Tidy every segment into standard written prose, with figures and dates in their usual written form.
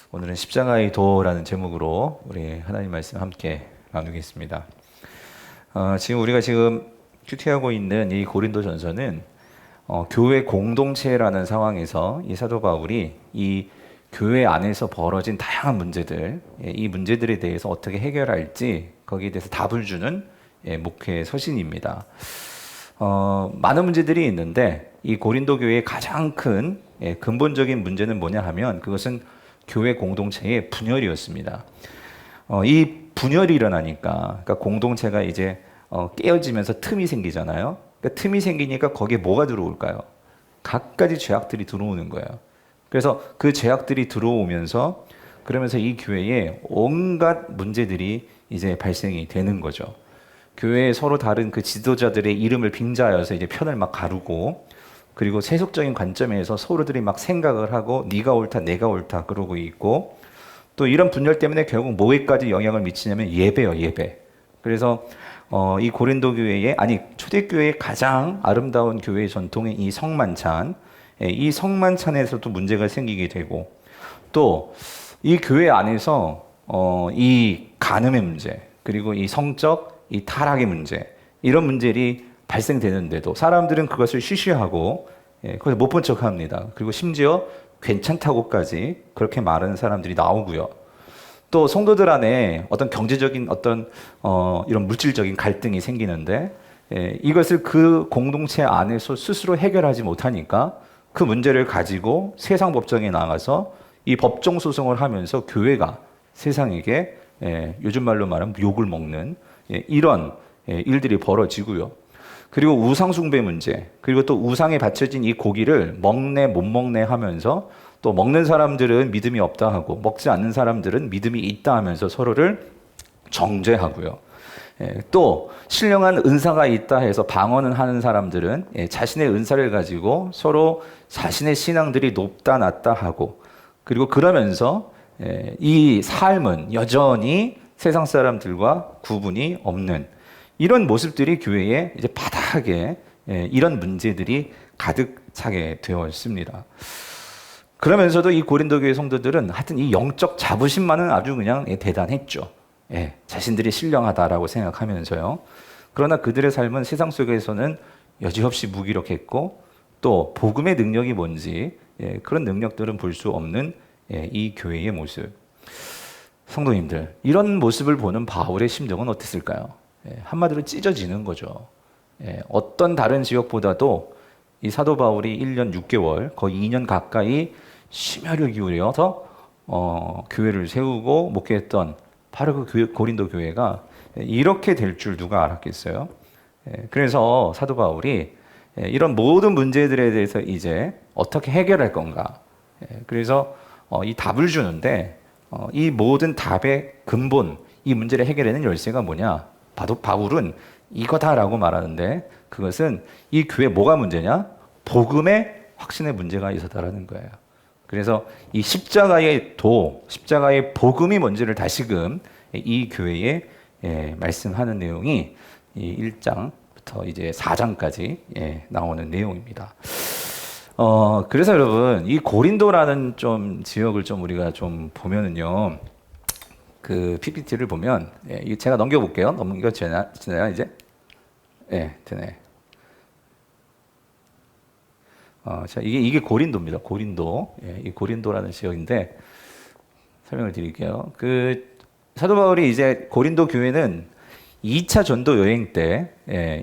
오늘은 십자가의 도라는 제목으로 우리 하나님 말씀 함께 나누겠습니다. 지금 큐티하고 있는 이 고린도전서는 교회 공동체라는 상황에서 이 사도 바울이 이 교회 안에서 벌어진 다양한 문제들, 이 문제들에 대해서 어떻게 해결할지 거기에 대해서 답을 주는 목회 서신입니다. 많은 문제들이 있는데 이 고린도 교회의 가장 큰 근본적인 문제는 뭐냐 하면 그것은 교회 공동체의 분열이었습니다. 이 분열이 일어나니까 그러니까 공동체가 이제 깨어지면서 틈이 생기잖아요. 그러니까 틈이 생기니까 거기에 뭐가 들어올까요? 갖가지 죄악들이 들어오는 거예요. 그래서 그 죄악들이 들어오면서 그러면서 이 교회에 온갖 문제들이 이제 발생이 되는 거죠. 교회에 서로 다른 그 지도자들의 이름을 빙자하여서 이제 편을 막 가르고, 그리고 세속적인 관점에서 서로들이 막 생각을 하고 네가 옳다 내가 옳다 그러고 있고, 또 이런 분열 때문에 결국 뭐에까지 영향을 미치냐면 예배요, 예배. 그래서 이 고린도 교회의 초대교회의 가장 아름다운 교회의 전통인 이 성만찬, 이 성만찬에서도 문제가 생기게 되고, 또 이 교회 안에서 이 간음의 문제, 그리고 이 성적 이 타락의 문제, 이런 문제들이 발생되는데도 사람들은 그것을 쉬쉬하고 그것을 못 본 척합니다. 그리고 심지어 괜찮다고까지 그렇게 말하는 사람들이 나오고요. 또 성도들 안에 어떤 경제적인 이런 물질적인 갈등이 생기는데 이것을 그 공동체 안에서 스스로 해결하지 못하니까 그 문제를 가지고 세상 법정에 나가서 이 법정 소송을 하면서 교회가 세상에게 요즘 말로 말하면 욕을 먹는 이런 일들이 벌어지고요. 그리고 우상 숭배 문제, 그리고 또 우상에 바쳐진 이 고기를 먹네 못 먹네 하면서 또 먹는 사람들은 믿음이 없다 하고 먹지 않는 사람들은 믿음이 있다 하면서 서로를 정죄하고요. 또 신령한 은사가 있다 해서 방언은 하는 사람들은 자신의 은사를 가지고 서로 자신의 신앙들이 높다 낮다 하고, 그리고 그러면서 이 삶은 여전히 세상 사람들과 구분이 없는 이런 모습들이 교회에 이제 바닥에 이런 문제들이 가득 차게 되어 있습니다. 그러면서도 이 고린도 교회 성도들은 하여튼 이 영적 자부심만은 아주 그냥 대단했죠. 자신들이 신령하다라고 생각하면서요. 그러나 그들의 삶은 세상 속에서는 여지없이 무기력했고, 또 복음의 능력이 뭔지 그런 능력들은 볼 수 없는 이 교회의 모습. 성도님들, 이런 모습을 보는 바울의 심정은 어땠을까요? 한마디로 찢어지는 거죠. 어떤 다른 지역보다도 이 사도 바울이 1년 6개월, 거의 2년 가까이 심혈을 기울여서 교회를 세우고 목회했던 바로 그 고린도 교회가 이렇게 될 줄 누가 알았겠어요? 그래서 사도 바울이 이런 모든 문제들에 대해서 이제 어떻게 해결할 건가? 그래서 이 답을 주는데, 이 모든 답의 근본, 이 문제를 해결하는 열쇠가 뭐냐? 바울은 이거다라고 말하는데, 그것은 이 교회 뭐가 문제냐? 복음의 확신의 문제가 있었다라는 거예요. 그래서 이 십자가의 복음이 뭔지를 다시금 이 교회에 말씀하는 내용이 이 1장부터 이제 4장까지 나오는 내용입니다. 그래서 여러분, 이 고린도라는 좀 지역을 좀 우리가 좀 보면은요, 그 PPT를 보면, 제가 넘겨볼게요. 넘겨지나요, 이제? 되네. 자, 이게 고린도입니다. 고린도. 이 고린도라는 지역인데, 설명을 드릴게요. 사도 바울이 이제 고린도 교회는 2차 전도 여행 때,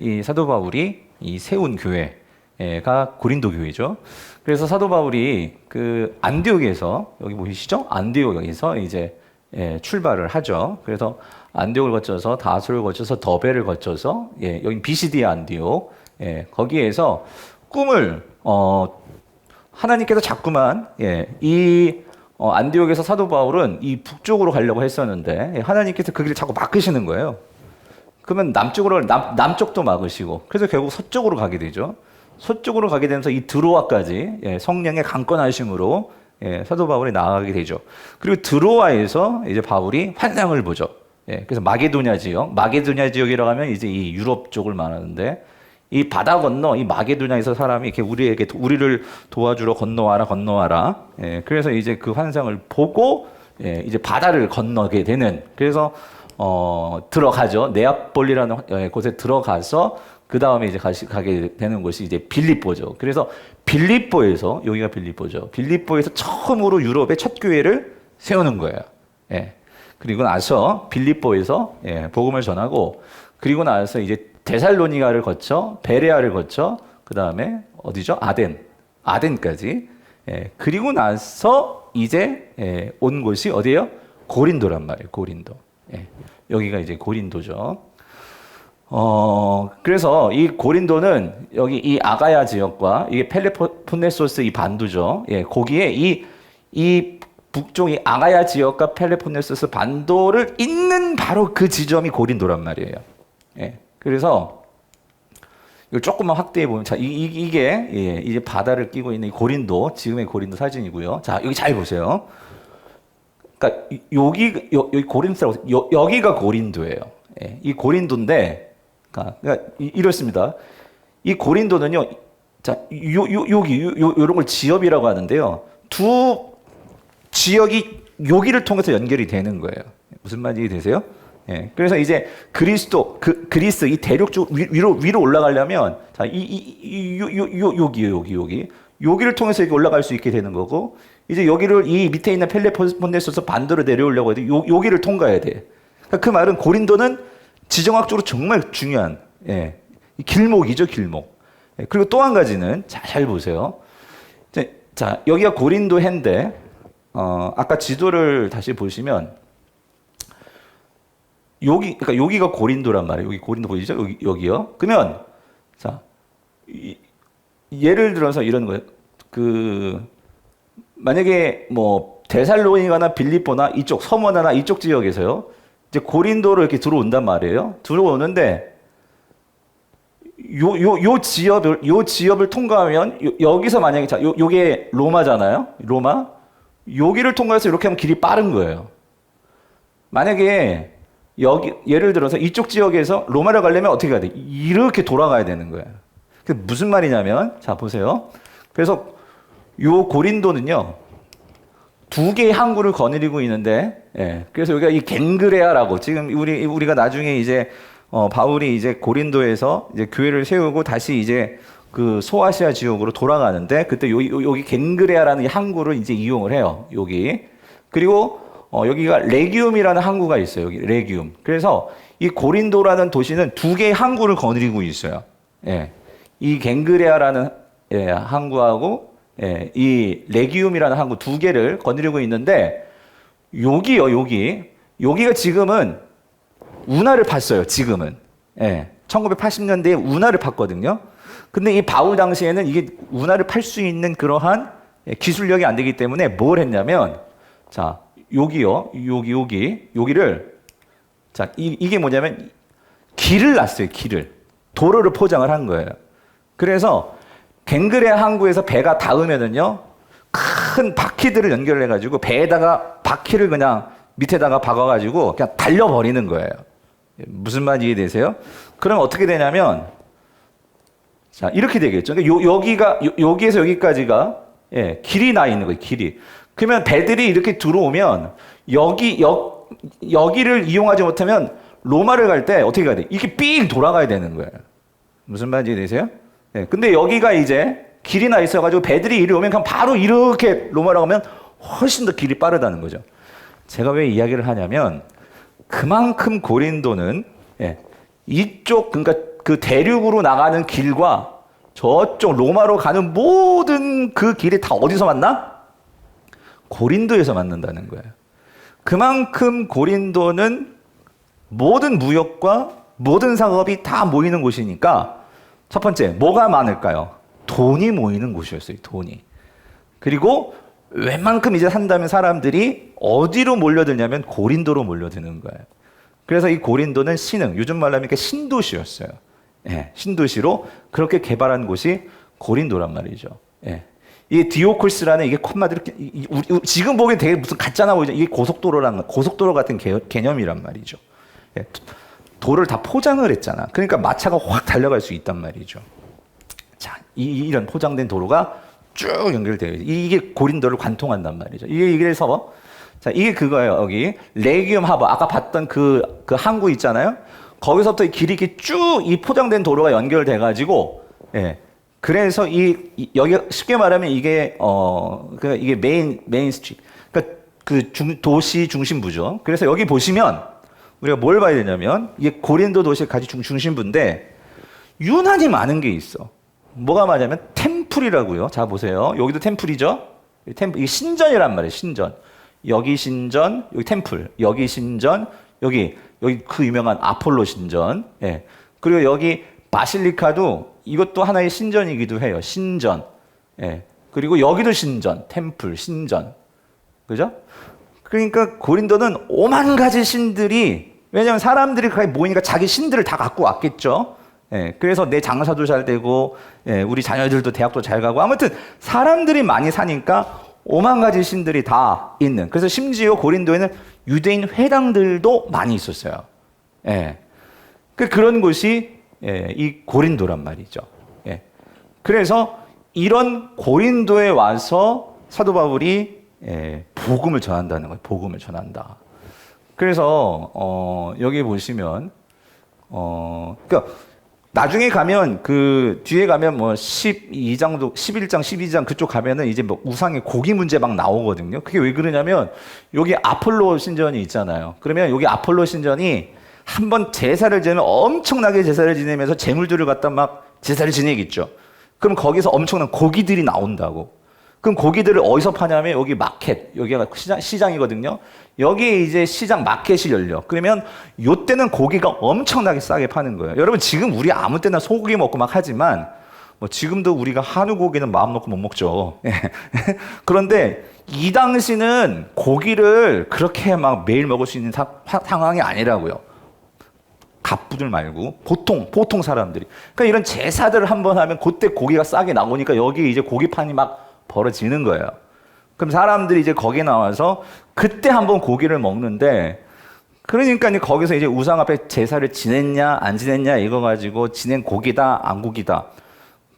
이 사도 바울이 이 세운 교회가 고린도 교회죠. 그래서 사도 바울이 안디옥에서, 여기 보이시죠? 안디옥에서 이제 출발을 하죠. 그래서 안디옥을 거쳐서 다소를 거쳐서 더베를 거쳐서 여기 비시디아 안디옥, 거기에서 꿈을 하나님께서 자꾸만 안디옥에서 사도 바울은 이 북쪽으로 가려고 했었는데 하나님께서 그 길을 자꾸 막으시는 거예요. 그러면 남쪽도 막으시고, 그래서 결국 서쪽으로 가게 되죠. 서쪽으로 가게 되면서 이 드로아까지 성령의 강권하심으로 사도 바울이 나아가게 되죠. 그리고 드로아에서 이제 바울이 환상을 보죠. 그래서 마게도냐 지역이라고 하면 이제 이 유럽 쪽을 말하는데, 이 바다 건너 이 마게도냐에서 사람이 이렇게 우리를 도와주러 건너와라. 예, 그래서 이제 그 환상을 보고 예, 이제 바다를 건너게 되는. 그래서 들어가죠. 네아폴리라는 곳에 들어가서 그 다음에 이제 가게 되는 곳이 이제 빌립보죠. 그래서 빌립보에서 여기가 빌립보죠. 빌립보에서 처음으로 유럽의 첫 교회를 세우는 거예요. 예. 그리고 나서 빌립보에서 예, 복음을 전하고 그리고 나서 이제 데살로니가를 거쳐 베레아를 거쳐 그 다음에 어디죠? 아덴까지. 예, 그리고 나서 이제 예, 온 곳이 어디예요? 고린도란 말이에요. 고린도. 예, 여기가 이제 고린도죠. 그래서 이 고린도는 여기 이 아가야 지역과 이게 펠레폰네소스 이 반도죠. 예, 거기에 이 북쪽 이 아가야 지역과 펠레폰네소스 반도를 잇는 바로 그 지점이 고린도란 말이에요. 예, 그래서 이걸 조금만 확대해 보면, 자, 이게 예, 이제 바다를 끼고 있는 이 고린도, 지금의 고린도 사진이고요. 자, 여기 잘 보세요. 그러니까 여기 고린도라고 여기가 고린도예요. 예, 이 고린도인데, 그러니까 이렇습니다. 이 고린도는요, 자, 요런 걸 지역이라고 하는데요. 두 지역이 여기를 통해서 연결이 되는 거예요. 무슨 말인지 되세요? 예. 그래서 이제 그리스 이 대륙 쪽 위로 올라가려면 자, 여기를 통해서 이렇게 올라갈 수 있게 되는 거고 이제 여기를 이 밑에 있는 펠레폰네소스 반도로 내려오려고 해도 여기를 통과해야 돼. 그러니까 그 말은 고린도는 지정학적으로 정말 중요한 예. 길목이죠, 길목. 예. 그리고 또 한 가지는 잘 보세요. 자, 여기가 고린도 해인데 아까 지도를 다시 보시면 그러니까 여기가 고린도란 말이에요. 여기 고린도 보이죠? 여기요. 그러면 자, 예를 들어서 이런 거예요. 만약에 뭐 데살로니가나 빌립보나 이쪽 서머나나 이쪽 지역에서요. 이제 고린도로 이렇게 들어온단 말이에요. 들어오는데 요 지역을 통과하면 여기서 만약에 자, 요게 로마잖아요. 로마. 여기를 통과해서 이렇게 하면 길이 빠른 거예요. 만약에 여기 예를 들어서 이쪽 지역에서 로마를 가려면 어떻게 가야 돼? 이렇게 돌아가야 되는 거예요. 그게 무슨 말이냐면 자 보세요. 그래서 요 고린도는요 두 개의 항구를 거느리고 있는데, 예, 그래서 여기가 이 갱그레아라고 지금 우리가 나중에 이제 바울이 이제 고린도에서 이제 교회를 세우고 다시 이제 그 소아시아 지역으로 돌아가는데 그때 여기 갱그레아라는 항구를 이제 이용을 해요. 여기 그리고 여기가 레기움이라는 항구가 있어요. 여기 레기움. 그래서 이 고린도라는 도시는 두 개의 항구를 거느리고 있어요. 예. 이 갱그레아라는 예, 항구하고 예, 이 레기움이라는 항구 두 개를 거느리고 있는데 여기가 지금은 운하를 팠어요. 지금은. 예. 1980년대에 운하를 팠거든요. 근데 이 바울 당시에는 이게 운하를 팔 수 있는 그러한 기술력이 안 되기 때문에 뭘 했냐면 자, 여기를 자, 이게 뭐냐면 길을 놨어요. 도로를 포장을 한 거예요. 그래서 갱그레아 항구에서 배가 닿으면은요 큰 바퀴들을 연결해 가지고 배에다가 바퀴를 그냥 밑에다가 박아가지고 그냥 달려버리는 거예요. 무슨 말인지 이해되세요? 그럼 어떻게 되냐면 자 이렇게 되겠죠. 그러니까 여기에서 여기까지가 예, 길이 나 있는 거예요. 길이. 그러면 배들이 이렇게 들어오면 여기를 이용하지 못하면 로마를 갈 때 어떻게 가야 돼? 이렇게 삥 돌아가야 되는 거예요. 무슨 말인지 이해되세요? 예, 근데 여기가 이제 길이 나 있어가지고 배들이 이리 오면 그냥 바로 이렇게 로마로 가면 훨씬 더 길이 빠르다는 거죠. 제가 왜 이야기를 하냐면 그만큼 고린도는 예, 이쪽 그러니까 그 대륙으로 나가는 길과 저쪽 로마로 가는 모든 그 길이 다 어디서 만나? 고린도에서 만난다는 거예요. 그만큼 고린도는 모든 무역과 모든 상업이 다 모이는 곳이니까 첫 번째 뭐가 많을까요? 돈이 모이는 곳이었어요. 돈이. 그리고 웬만큼 이제 산다면 사람들이 어디로 몰려드냐면 고린도로 몰려드는 거예요. 그래서 이 고린도는 요즘 말로 하면 신도시였어요. 예, 신도시로 그렇게 개발한 곳이 고린도란 말이죠. 예. 이 디오콜스라는 이게 콧마디로 지금 보기엔 되게 무슨 가짜나 보이죠. 이게 고속도로 같은 개념이란 말이죠. 예. 도를 다 포장을 했잖아. 그러니까 마차가 확 달려갈 수 있단 말이죠. 자, 이런 포장된 도로가 쭉 연결되어 있어요. 이게 고린도를 관통한단 말이죠. 이래서 자, 이게 그거예요. 여기 레기움 하버 아까 봤던 그 항구 있잖아요. 거기서부터 이 길이 이렇게 쭉 이 포장된 도로가 연결돼 가지고 예. 그래서 여기 쉽게 말하면 이게 이게 메인 스트리트. 그러니까 도시 중심부죠. 그래서 여기 보시면 우리가 뭘 봐야 되냐면 이게 고린도 도시의 가장 중심부인데 유난히 많은 게 있어. 뭐가 많냐면 템플이라고요. 자 보세요. 여기도 템플이죠. 이게 신전이란 말이에요. 신전. 여기 신전, 여기 템플. 여기 신전, 여기 그 유명한 아폴로 신전. 예. 그리고 여기 바실리카도 이것도 하나의 신전이기도 해요. 신전. 예. 그리고 여기도 신전, 템플, 신전. 그죠? 그러니까 고린도는 오만 가지 신들이, 왜냐하면 사람들이 거기 모이니까 자기 신들을 다 갖고 왔겠죠. 예. 그래서 내 장사도 잘 되고, 예. 우리 자녀들도 대학도 잘 가고, 아무튼 사람들이 많이 사니까 오만 가지 신들이 다 있는. 그래서 심지어 고린도에는 유대인 회당들도 많이 있었어요. 예. 그런 곳이 이 고린도란 말이죠. 예. 그래서 이런 고린도에 와서 사도 바울이 복음을 전한다는 거예요. 복음을 전한다. 그래서 여기 보시면 그러니까 나중에 가면 그 뒤에 가면 뭐 12장도 11장 12장 그쪽 가면은 이제 뭐 우상의 고기 문제 막 나오거든요. 그게 왜 그러냐면 여기 아폴로 신전이 있잖아요. 그러면 여기 아폴로 신전이 한번 제사를 지내면 엄청나게 제사를 지내면서 재물들을 갖다 막 제사를 지내겠죠. 그럼 거기서 엄청난 고기들이 나온다고. 그럼 고기들을 어디서 파냐면 여기 마켓, 여기가 시장이거든요. 여기에 이제 시장 마켓이 열려. 그러면 요때는 고기가 엄청나게 싸게 파는 거예요. 여러분 지금 우리 아무 때나 소고기 먹고 막 하지만 뭐 지금도 우리가 한우 고기는 마음 놓고 못 먹죠. 그런데 이 당시는 고기를 그렇게 막 매일 먹을 수 있는 상황이 아니라고요. 갑부들 말고 보통 사람들이. 그러니까 이런 제사들을 한번 하면 그때 고기가 싸게 나오니까 여기 이제 고기판이 막 벌어지는 거예요. 그럼 사람들이 이제 거기에 나와서 그때 한번 고기를 먹는데, 그러니까 이제 거기서 이제 우상 앞에 제사를 지냈냐 안 지냈냐 이거 가지고 지낸 고기다 안 고기다.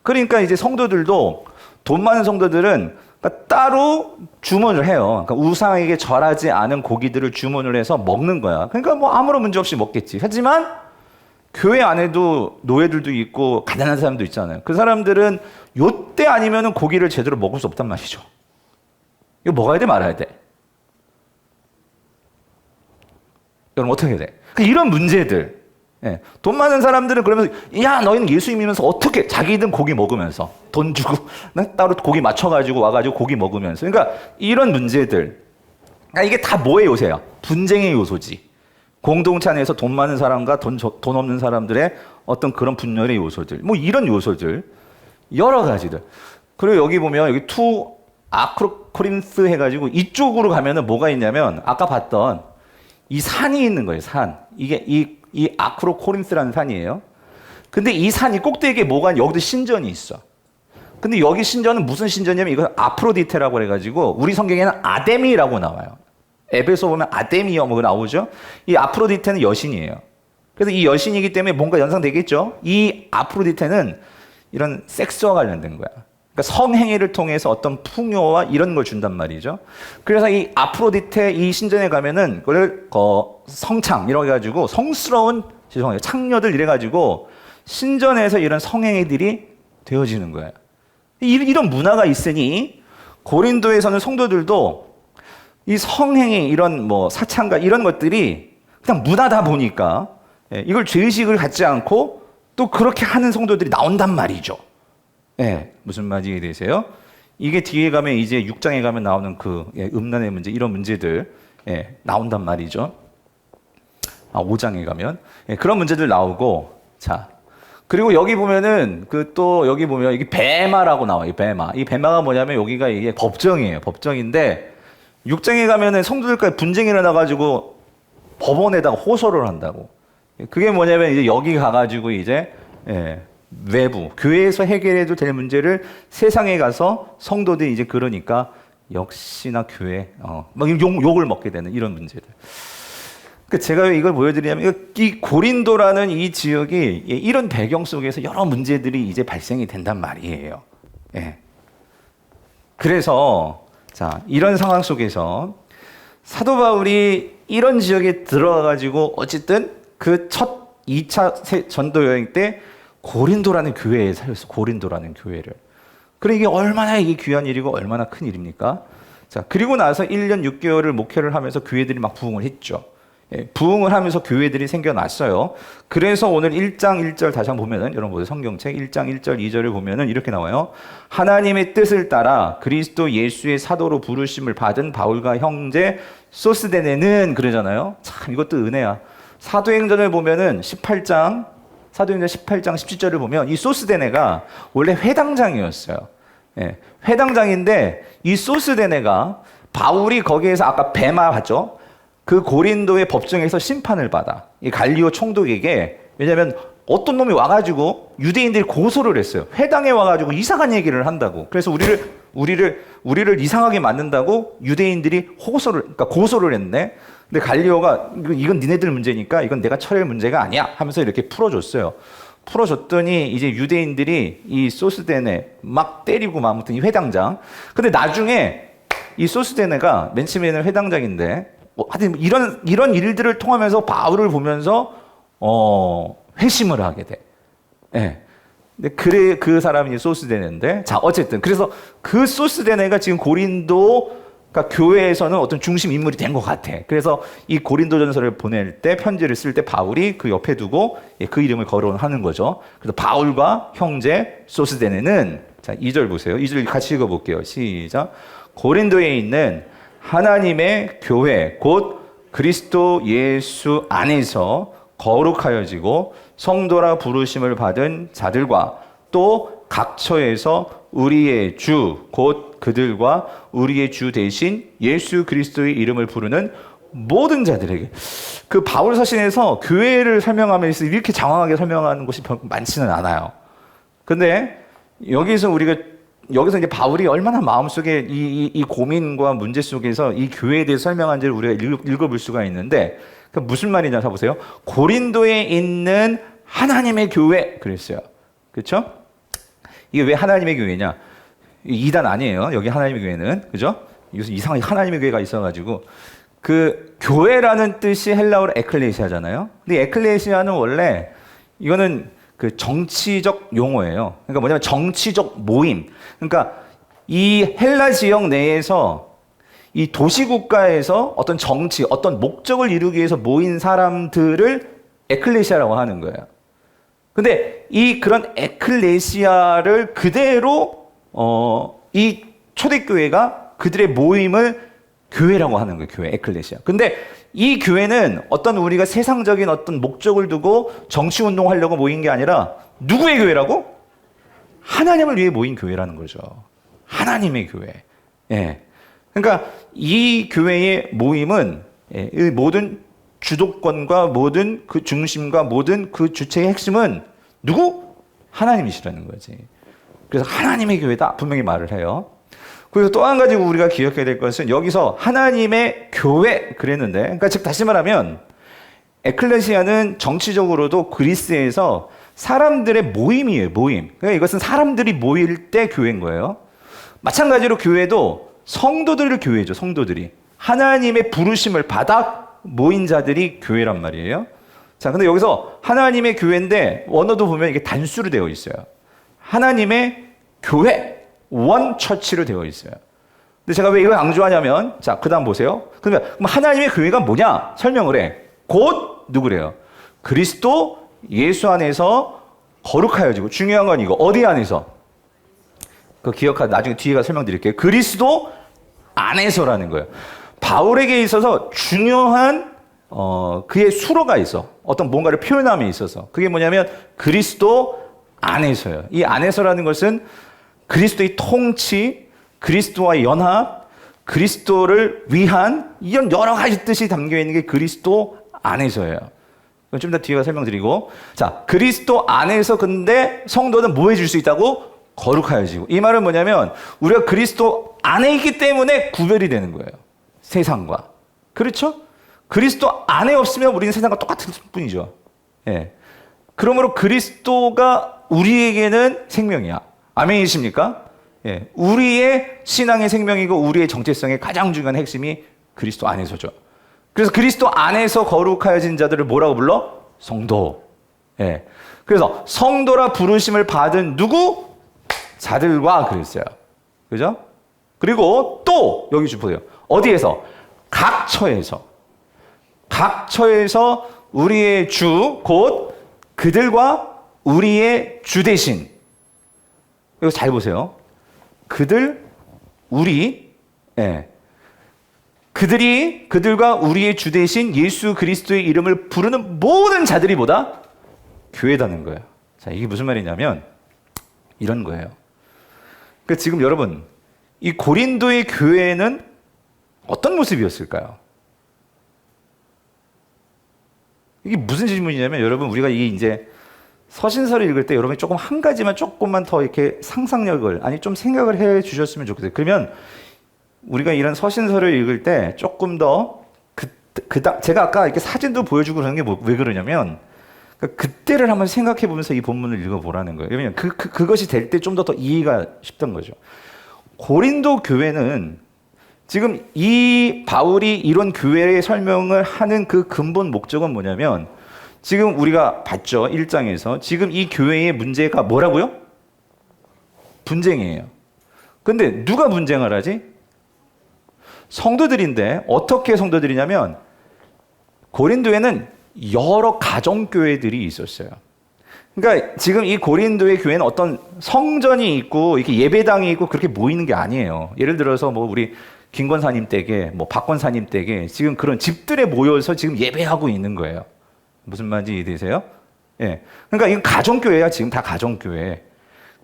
그러니까 이제 성도들도 돈 많은 성도들은 그러니까 따로 주문을 해요. 그러니까 우상에게 절하지 않은 고기들을 주문을 해서 먹는 거야. 그러니까 뭐 아무런 문제 없이 먹겠지. 하지만 교회 안에도 노예들도 있고 가난한 사람도 있잖아요. 그 사람들은 요때 아니면은 고기를 제대로 먹을 수 없단 말이죠. 이거 먹어야 돼 말아야 돼? 여러분 어떻게 해야 돼? 이런 문제들. 예. 돈 많은 사람들은 그러면서 야 너희는 예수 믿으면서 어떻게 자기들 고기 먹으면서 돈 주고 따로 고기 맞춰가지고 와가지고 고기 먹으면서, 그러니까 이런 문제들. 그러니까 이게 다 뭐의 요소야? 분쟁의 요소지. 공동체 안에서 돈 많은 사람과 돈 없는 사람들의 어떤 그런 분열의 요소들, 뭐 이런 요소들 여러 가지들. 그리고 여기 보면 여기 투 아크로코린스 해가지고 이쪽으로 가면은 뭐가 있냐면 아까 봤던 이 산이 있는 거예요. 산. 이게 이 아크로코린스라는 산이에요. 근데 이 산이 꼭대기에 뭐가, 여기도 신전이 있어. 근데 여기 신전은 무슨 신전이냐면 이건 아프로디테라고 해가지고 우리 성경에는 아데미라고 나와요. 에베소 보면 아데미어 뭐 나오죠. 이 아프로디테는 여신이에요. 그래서 이 여신이기 때문에 뭔가 연상되겠죠. 이 아프로디테는 이런 섹스와 관련된 거야. 그러니까 성행위를 통해서 어떤 풍요와 이런 걸 준단 말이죠. 그래서 이 아프로디테 이 신전에 가면은 그걸 성창 이라고 해가지고 성스러운 창녀들 이래가지고 신전에서 이런 성행위들이 되어지는 거예요. 이런 문화가 있으니 고린도에서는 성도들도 이 성행위 이런 뭐 사창가 이런 것들이 그냥 문화다 보니까 이걸 죄의식을 갖지 않고 또 그렇게 하는 성도들이 나온단 말이죠. 무슨 말인지 이해되세요? 이게 뒤에 가면 이제 6장에 가면 나오는 그 음란의 문제 이런 문제들 나온단 말이죠. 5장에 가면 그런 문제들 나오고, 자 그리고 여기 보면은 또 여기 보면 이게 베마라고 나와요. 베마. 이 베마가 뭐냐면 여기가 이게 법정이에요. 법정인데 6장에 가면은 성도들까지 분쟁이 일어나가지고 법원에다가 호소를 한다고. 그게 뭐냐면 이제 여기 가가지고 이제 외부 교회에서 해결해도 될 문제를 세상에 가서 성도들이 이제 그러니까 역시나 교회 막 욕을 먹게 되는 이런 문제들. 그 제가 왜 이걸 보여드리냐면 이 고린도라는 이 지역이 이런 배경 속에서 여러 문제들이 이제 발생이 된단 말이에요. 예. 그래서 자 이런 상황 속에서 사도 바울이 이런 지역에 들어가가지고 어쨌든 그 첫 2차 전도 여행 때 고린도라는 교회에 살렸어. 고린도라는 교회를. 그래 이게 얼마나 이게 귀한 일이고 얼마나 큰 일입니까? 자 그리고 나서 1년 6개월을 목회를 하면서 교회들이 막 부흥을 했죠. 예, 부흥을 하면서 교회들이 생겨났어요. 그래서 오늘 1장 1절 다시 한번 보면은 여러분 보세요. 성경책 1장 1절 2절을 보면은 이렇게 나와요. 하나님의 뜻을 따라 그리스도 예수의 사도로 부르심을 받은 바울과 형제 소스데네는 그러잖아요. 참 이것도 은혜야. 사도행전을 보면은 18장 17절을 보면 이 소스데네가 원래 회당장이었어요. 예, 회당장인데 이 소스데네가 바울이 거기에서 아까 베마 봤죠? 그 고린도의 법정에서 심판을 받아. 이 갈리오 총독에게 왜냐하면 어떤 놈이 와가지고 유대인들이 고소를 했어요. 회당에 와가지고 이상한 얘기를 한다고. 그래서 우리를 이상하게 만든다고 유대인들이 그러니까 고소를 했네. 근데 갈리오가 이건 니네들 문제니까 이건 내가 처리할 문제가 아니야 하면서 이렇게 풀어줬어요. 풀어줬더니 이제 유대인들이 이 소스데네 막 때리고 막 아무튼 이 회당장. 근데 나중에 이 소스데네가 맨 처음에는 회당장인데 하여튼 이런 일들을 통하면서 바울을 보면서 회심을 하게 돼. 예. 근데 그래 그 사람이 소스데네인데 자 어쨌든 그래서 그 소스데네가 지금 고린도 그러니까 교회에서는 어떤 중심 인물이 된 것 같아. 그래서 이 고린도전서를 보낼 때 편지를 쓸 때 바울이 그 옆에 두고 그 이름을 거론하는 거죠. 그래서 바울과 형제 소스데네는 자 2절 보세요. 2절 같이 읽어볼게요. 시작. 고린도에 있는 하나님의 교회 곧 그리스도 예수 안에서 거룩하여지고 성도라 부르심을 받은 자들과 또 각처에서 우리의 주 곧 그들과 우리의 주 대신 예수 그리스도의 이름을 부르는 모든 자들에게. 그 바울 서신에서 교회를 설명하면서 이렇게 장황하게 설명하는 것이 많지는 않아요. 근데 여기서 이제 바울이 얼마나 마음속에 이 고민과 문제 속에서 이 교회에 대해 설명한지를 우리가 읽어볼 수가 있는데 그 무슨 말이냐 보세요. 고린도에 있는 하나님의 교회 그랬어요. 그렇죠? 이게 왜 하나님의 교회냐? 이단 아니에요. 여기 하나님의 교회는 그죠? 이것은 이상하게 하나님의 교회가 있어가지고 그 교회라는 뜻이 헬라어로 에클레시아잖아요. 근데 에클레시아는 원래 이거는 그 정치적 용어예요. 그러니까 뭐냐면 정치적 모임. 그러니까 이 헬라 지역 내에서 이 도시국가에서 어떤 정치, 어떤 목적을 이루기 위해서 모인 사람들을 에클레시아라고 하는 거예요. 근데 이 그런 에클레시아를 그대로 이 초대교회가 그들의 모임을 교회라고 하는 거예요. 교회, 에클레시아. 근데 이 교회는 어떤 우리가 세상적인 어떤 목적을 두고 정치운동 하려고 모인 게 아니라 누구의 교회라고? 하나님을 위해 모인 교회라는 거죠. 하나님의 교회. 예. 그러니까 이 교회의 모임은 이 모든 주도권과 모든 그 중심과 모든 그 주체의 핵심은 누구? 하나님이시라는 거지. 그래서 하나님의 교회다 분명히 말을 해요. 그리고 또 한 가지 우리가 기억해야 될 것은 여기서 하나님의 교회 그랬는데 그러니까 즉 다시 말하면 에클레시아는 정치적으로도 그리스에서 사람들의 모임이에요. 모임. 그러니까 이것은 사람들이 모일 때 교회인 거예요. 마찬가지로 교회도 성도들을 교회죠. 성도들이. 하나님의 부르심을 받아 모인 자들이 교회란 말이에요. 자, 근데 여기서 하나님의 교회인데 원어도 보면 이게 단수로 되어 있어요. 하나님의 교회, 원 처치로 되어 있어요. 근데 제가 왜 이걸 강조하냐면, 자, 그 다음 보세요. 그럼 하나님의 교회가 뭐냐? 설명을 해. 곧 누구래요? 그리스도 예수 안에서 거룩하여지고, 중요한 건 이거. 어디 안에서? 그 기억하, 나중에 뒤에 가서 설명드릴게요. 그리스도 안에서라는 거예요. 바울에게 있어서 중요한 그의 수로가 있어. 어떤 뭔가를 표현함에 있어서. 그게 뭐냐면 그리스도 안에서요. 이 안에서라는 것은 그리스도의 통치, 그리스도와의 연합, 그리스도를 위한 이런 여러 가지 뜻이 담겨 있는 게 그리스도 안에서예요. 좀 더 뒤에 설명드리고. 자, 그리스도 안에서 근데 성도는 뭐 해줄 수 있다고? 거룩하여지고. 이 말은 뭐냐면 우리가 그리스도 안에 있기 때문에 구별이 되는 거예요. 세상과. 그렇죠? 그리스도 안에 없으면 우리는 세상과 똑같을 뿐이죠. 예. 그러므로 그리스도가 우리에게는 생명이야. 아멘이십니까? 예. 우리의 신앙의 생명이고 우리의 정체성의 가장 중요한 핵심이 그리스도 안에서죠. 그래서 그리스도 안에서 거룩하여진 자들을 뭐라고 불러? 성도. 예. 그래서 성도라 부르심을 받은 누구? 자들과 그랬어요. 그죠? 그리고 또 여기 주보세요. 어디에서? 각 처에서. 각 처에서 우리의 주, 곧 그들과 우리의 주 대신. 이거 잘 보세요. 그들, 우리, 예. 그들과 우리의 주 대신 예수 그리스도의 이름을 부르는 모든 자들이 뭐다? 교회다는 거예요. 자, 이게 무슨 말이냐면 이런 거예요. 그러니까 지금 여러분, 이 고린도의 교회는 어떤 모습이었을까요? 이게 무슨 질문이냐면 여러분, 우리가 이 이제 서신서를 읽을 때 여러분이 조금 한 가지만 조금만 더 이렇게 상상력을, 아니 좀 생각을 해 주셨으면 좋겠어요. 그러면 우리가 이런 서신서를 읽을 때 조금 더 제가 아까 이렇게 사진도 보여주고 그러는 게 왜 그러냐면 그때를 한번 생각해 보면서 이 본문을 읽어보라는 거예요. 왜냐면 그것이 될 때 좀 더 이해가 쉽던 거죠. 고린도 교회는 지금 이 바울이 이런 교회의 설명을 하는 그 근본 목적은 뭐냐면 지금 우리가 봤죠. 1장에서 지금 이 교회의 문제가 뭐라고요? 분쟁이에요. 근데 누가 분쟁을 하지? 성도들인데 어떻게 성도들이냐면 고린도에는 여러 가정교회들이 있었어요. 그러니까 지금 이 고린도의 교회는 어떤 성전이 있고 이렇게 예배당이 있고 그렇게 모이는 게 아니에요. 예를 들어서 뭐 우리 김 권사님 댁에 뭐 박 권사님 댁에 지금 그런 집들에 모여서 지금 예배하고 있는 거예요. 무슨 말인지 이해되세요? 예. 그러니까 이건 가정교회야. 지금 다 가정교회.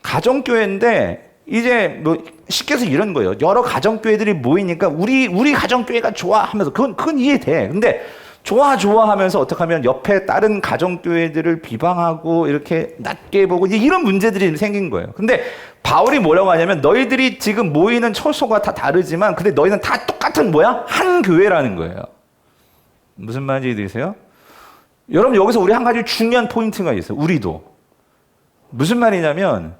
가정교회인데 이제 뭐 쉽게 해서 이런 거예요. 여러 가정교회들이 모이니까 우리 가정교회가 좋아 하면서 그건 이해돼. 근데 좋아하면서 어떻게 하면 옆에 다른 가정교회들을 비방하고 이렇게 낮게 보고 이런 문제들이 생긴 거예요. 근데 바울이 뭐라고 하냐면 너희들이 지금 모이는 처소가 다 다르지만 근데 너희는 다 똑같은 뭐야? 한 교회라는 거예요. 무슨 말인지 이해되세요? 여러분 여기서 우리 한 가지 중요한 포인트가 있어요. 우리도. 무슨 말이냐면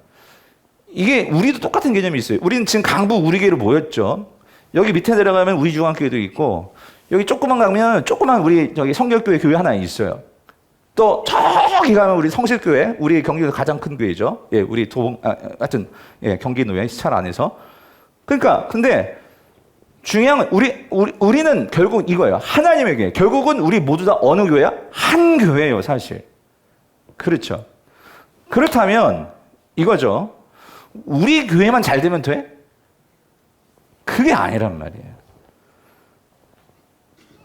이게 우리도 똑같은 개념이 있어요. 우리는 지금 강북 우리교회로 모였죠. 여기 밑에 내려가면 우리 중앙교회도 있고 여기 조그만 가면 조그만 우리 저기 성결교회 교회 하나 있어요. 또 저기 가면 우리 성실교회, 우리 경기도 가장 큰 교회죠. 예, 우리 하여튼 예, 경기노회 시찰 안에서. 그러니까 근데 중요한 건 우리는 결국 이거예요. 하나님의 교회. 결국은 우리 모두 다 어느 교회야? 한 교회예요, 사실. 그렇죠. 그렇다면 이거죠. 우리 교회만 잘 되면 돼? 그게 아니란 말이에요.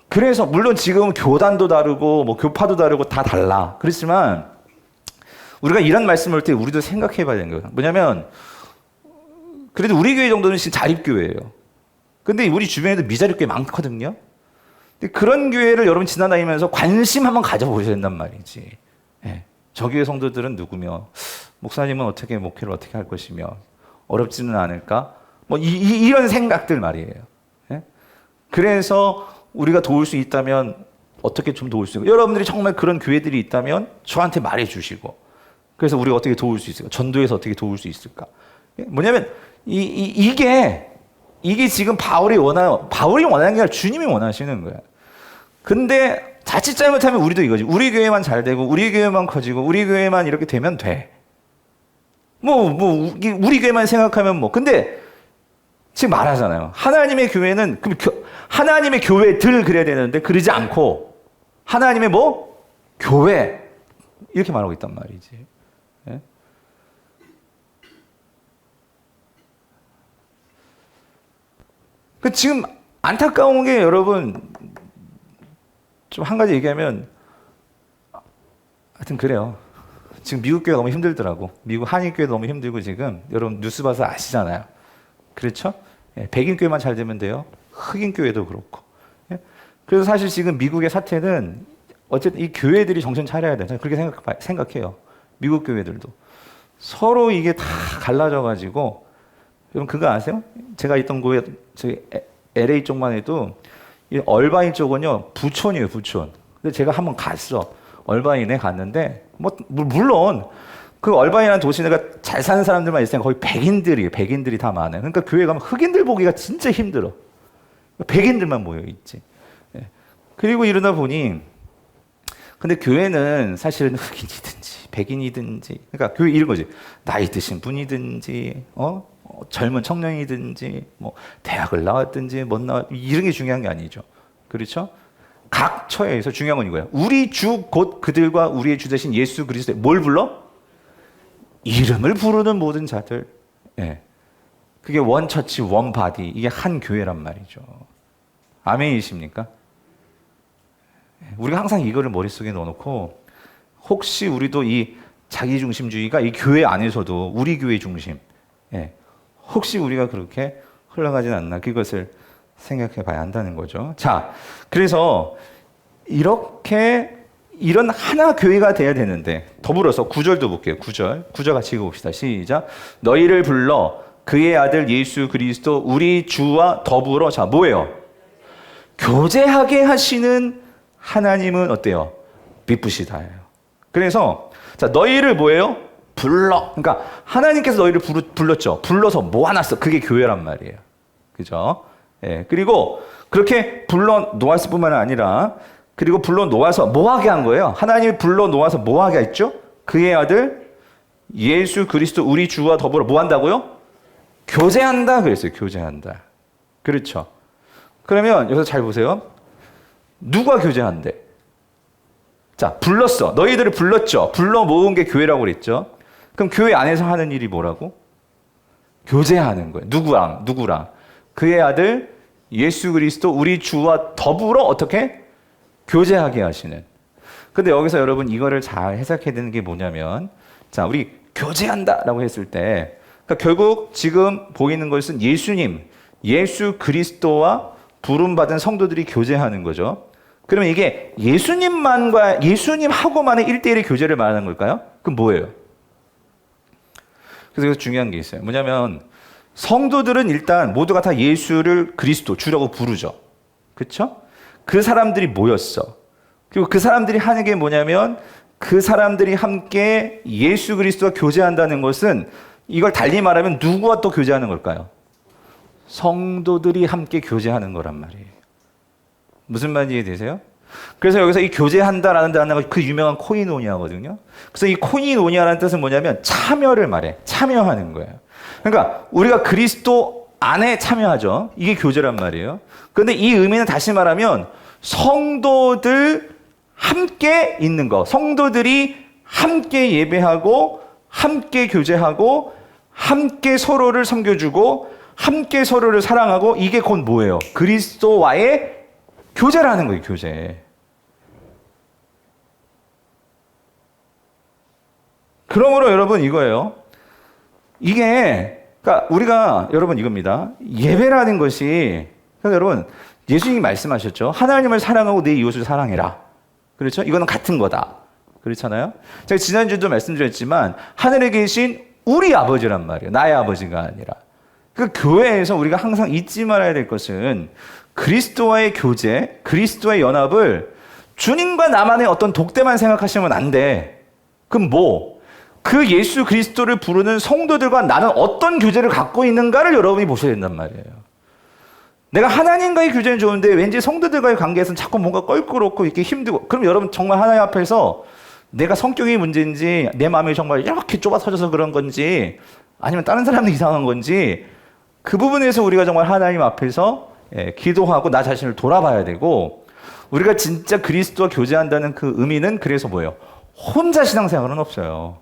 그래서 물론 지금 교단도 다르고 뭐 교파도 다르고 다 달라. 그렇지만 우리가 이런 말씀을 할 때 우리도 생각해 봐야 되는 거예요. 뭐냐면 그래도 우리 교회 정도는 지금 자립교회예요. 근데 우리 주변에도 미자립교회 많거든요. 근데 그런 교회를 여러분 지나다니면서 관심 한번 가져보셔야 된단 말이지. 예. 저 교회 성도들은 누구며 목사님은 어떻게 목회를 어떻게 할 것이며 어렵지는 않을까? 뭐 이런 생각들 말이에요. 예? 그래서 우리가 도울 수 있다면 어떻게 좀 도울 수 있고 여러분들이 정말 그런 교회들이 있다면 저한테 말해 주시고 그래서 우리가 어떻게 도울 수 있을까? 전도해서 어떻게 도울 수 있을까? 뭐냐면 이게 지금 바울이 원하는 게 아니라 주님이 원하시는 거야. 근데 자칫 잘못하면 우리도 이거지. 우리 교회만 잘 되고 우리 교회만 커지고 우리 교회만 이렇게 되면 돼. 우리 교회만 생각하면 뭐. 근데 지금 말하잖아요. 하나님의 교회는 하나님의 교회들 그래야 되는데 그러지 않고 하나님의 뭐? 교회 이렇게 말하고 있단 말이지. 예? 지금 안타까운 게 여러분 좀 한 가지 얘기하면 하여튼 그래요. 지금 미국 교회 너무 힘들더라고. 미국 한인 교회 너무 힘들고 지금 여러분 뉴스 봐서 아시잖아요. 그렇죠? 예, 백인 교회만 잘 되면 돼요. 흑인 교회도 그렇고. 예? 그래서 사실 지금 미국의 사태는 어쨌든 이 교회들이 정신 차려야 돼. 저는 그렇게 생각해요. 미국 교회들도 서로 이게 다 갈라져가지고 여러분 그거 아세요? 제가 있던 교회 저희 LA 쪽만 해도 이 얼바인 쪽은요, 부촌이에요, 부촌. 근데 제가 한번 갔어. 얼바인에 갔는데, 물론, 그 얼바인이라는 도시가 잘 사는 사람들만 있으니까 거의 백인들이 다 많아요. 그러니까 교회 가면 흑인들 보기가 진짜 힘들어. 백인들만 모여 있지. 예. 그리고 이러다 보니, 근데 교회는 사실은 흑인이든지, 백인이든지, 그러니까 교회 이런 거지. 나이 드신 분이든지, 젊은 청년이든지, 대학을 나왔든지, 못 나왔, 이런 게 중요한 게 아니죠. 그렇죠? 각 처에서 중요한 건 이거예요. 우리 주 곧 그들과 우리의 주 되신 예수 그리스도의 뭘 불러? 이름을 부르는 모든 자들. 예. 그게 원처치, 원바디. 이게 한 교회란 말이죠. 아멘이십니까? 우리가 항상 이거를 머릿속에 넣어놓고 혹시 우리도 이 자기중심주의가 이 교회 안에서도 우리 교회 중심, 혹시 우리가 그렇게 흘러가진 않나, 그것을 생각해 봐야 한다는 거죠. 자, 그래서 이런 하나 교회가 돼야 되는데, 더불어서 9절도 볼게요. 9절 같이 읽어봅시다. 시작. 너희를 불러 그의 아들 예수 그리스도 우리 주와 더불어, 자, 뭐예요? 교제하게 하시는 하나님은 어때요? 미쁘시다예요. 그래서 자, 너희를 뭐예요? 불러. 그러니까 하나님께서 너희를 불렀죠. 불러서 모아놨어. 그게 교회란 말이에요. 그죠? 예. 그리고 그렇게 불러 놓았을 뿐만 아니라, 그리고 불러 놓아서 뭐하게 한 거예요? 하나님이 불러 놓아서 뭐하게 했죠? 그의 아들 예수 그리스도 우리 주와 더불어 뭐 한다고요? 교제한다 그랬어요. 교제한다. 그렇죠? 그러면 여기서 잘 보세요. 누가 교제한대? 자, 불렀어. 너희들을 불렀죠. 불러 모은 게 교회라고 그랬죠. 그럼 교회 안에서 하는 일이 뭐라고? 교제하는 거예요. 누구랑? 그의 아들 예수 그리스도 우리 주와 더불어 어떻게? 교제하게 하시는. 근데 여기서 여러분 이거를 잘 해석해야 되는 게 뭐냐면, 자, 우리 교제한다라고 했을 때, 그러니까 결국 지금 보이는 것은 예수 그리스도와 부름받은 성도들이 교제하는 거죠. 그러면 이게 예수님하고만의 1대1의 교제를 말하는 걸까요? 그럼 뭐예요? 그래서 중요한 게 있어요. 뭐냐면 성도들은 일단 모두가 다 예수를 그리스도, 주라고 부르죠. 그렇죠? 그 사람들이 모였어. 그리고 그 사람들이 하는 게 뭐냐면, 그 사람들이 함께 예수 그리스도와 교제한다는 것은, 이걸 달리 말하면 누구와 또 교제하는 걸까요? 성도들이 함께 교제하는 거란 말이에요. 무슨 말인지 이해되세요? 그래서 여기서 이 교제한다라는 단어가 그 유명한 코이노니아거든요. 그래서 이 코이노니아라는 뜻은 뭐냐면 참여를 말해. 참여하는 거예요. 그러니까 우리가 그리스도 안에 참여하죠. 이게 교제란 말이에요. 그런데 이 의미는 다시 말하면 성도들 함께 있는 거. 성도들이 함께 예배하고 함께 교제하고 함께 서로를 섬겨주고 함께 서로를 사랑하고, 이게 곧 뭐예요? 그리스도와의 교제라는 거예요. 교제. 그러므로 여러분 이거예요. 그러니까 우리가 여러분 이겁니다. 예배라는 것이, 그러니까 여러분 예수님이 말씀하셨죠. 하나님을 사랑하고 내 이웃을 사랑해라. 그렇죠? 이거는 같은 거다. 그렇잖아요? 제가 지난주도 말씀드렸지만 하늘에 계신 우리 아버지란 말이에요. 나의 아버지가 아니라. 그 교회에서 우리가 항상 잊지 말아야 될 것은 그리스도와의 교제, 그리스도의 연합을 주님과 나만의 어떤 독대만 생각하시면 안 돼. 그럼 그 예수 그리스도를 부르는 성도들과 나는 어떤 교제를 갖고 있는가를 여러분이 보셔야 된단 말이에요. 내가 하나님과의 교제는 좋은데 왠지 성도들과의 관계에서는 자꾸 뭔가 껄끄럽고 이렇게 힘들고, 그럼 여러분 정말 하나님 앞에서 내가 성격이 문제인지, 내 마음이 정말 이렇게 좁아 터져서 그런 건지, 아니면 다른 사람도 이상한 건지, 그 부분에서 우리가 정말 하나님 앞에서 기도하고 나 자신을 돌아봐야 되고, 우리가 진짜 그리스도와 교제한다는 그 의미는 그래서 뭐예요? 혼자 신앙생활은 없어요.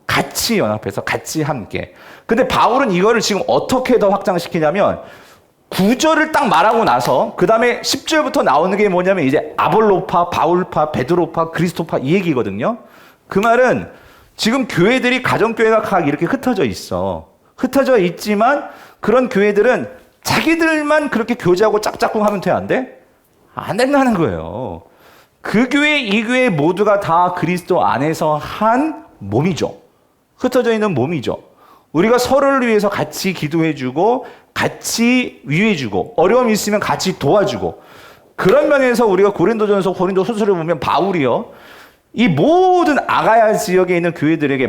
같이 연합해서 같이 함께. 근데 바울은 이거를 지금 어떻게 더 확장시키냐면, 9절을 딱 말하고 나서 그 다음에 10절부터 나오는 게 뭐냐면 이제 아볼로파, 바울파, 베드로파, 그리스도파 이 얘기거든요. 그 말은 지금 교회들이 가정교회가 각 이렇게 흩어져 있어. 흩어져 있지만 그런 교회들은 자기들만 그렇게 교제하고 짝짝꿍 하면 돼? 안 돼? 안 된다는 거예요. 그 교회, 이 교회 모두가 다 그리스도 안에서 한 몸이죠. 흩어져 있는 몸이죠. 우리가 서로를 위해서 같이 기도해주고 같이 위해주고 어려움이 있으면 같이 도와주고, 그런 면에서 우리가 고린도전서, 고린도후서를 보면 바울이요, 이 모든 아가야 지역에 있는 교회들에게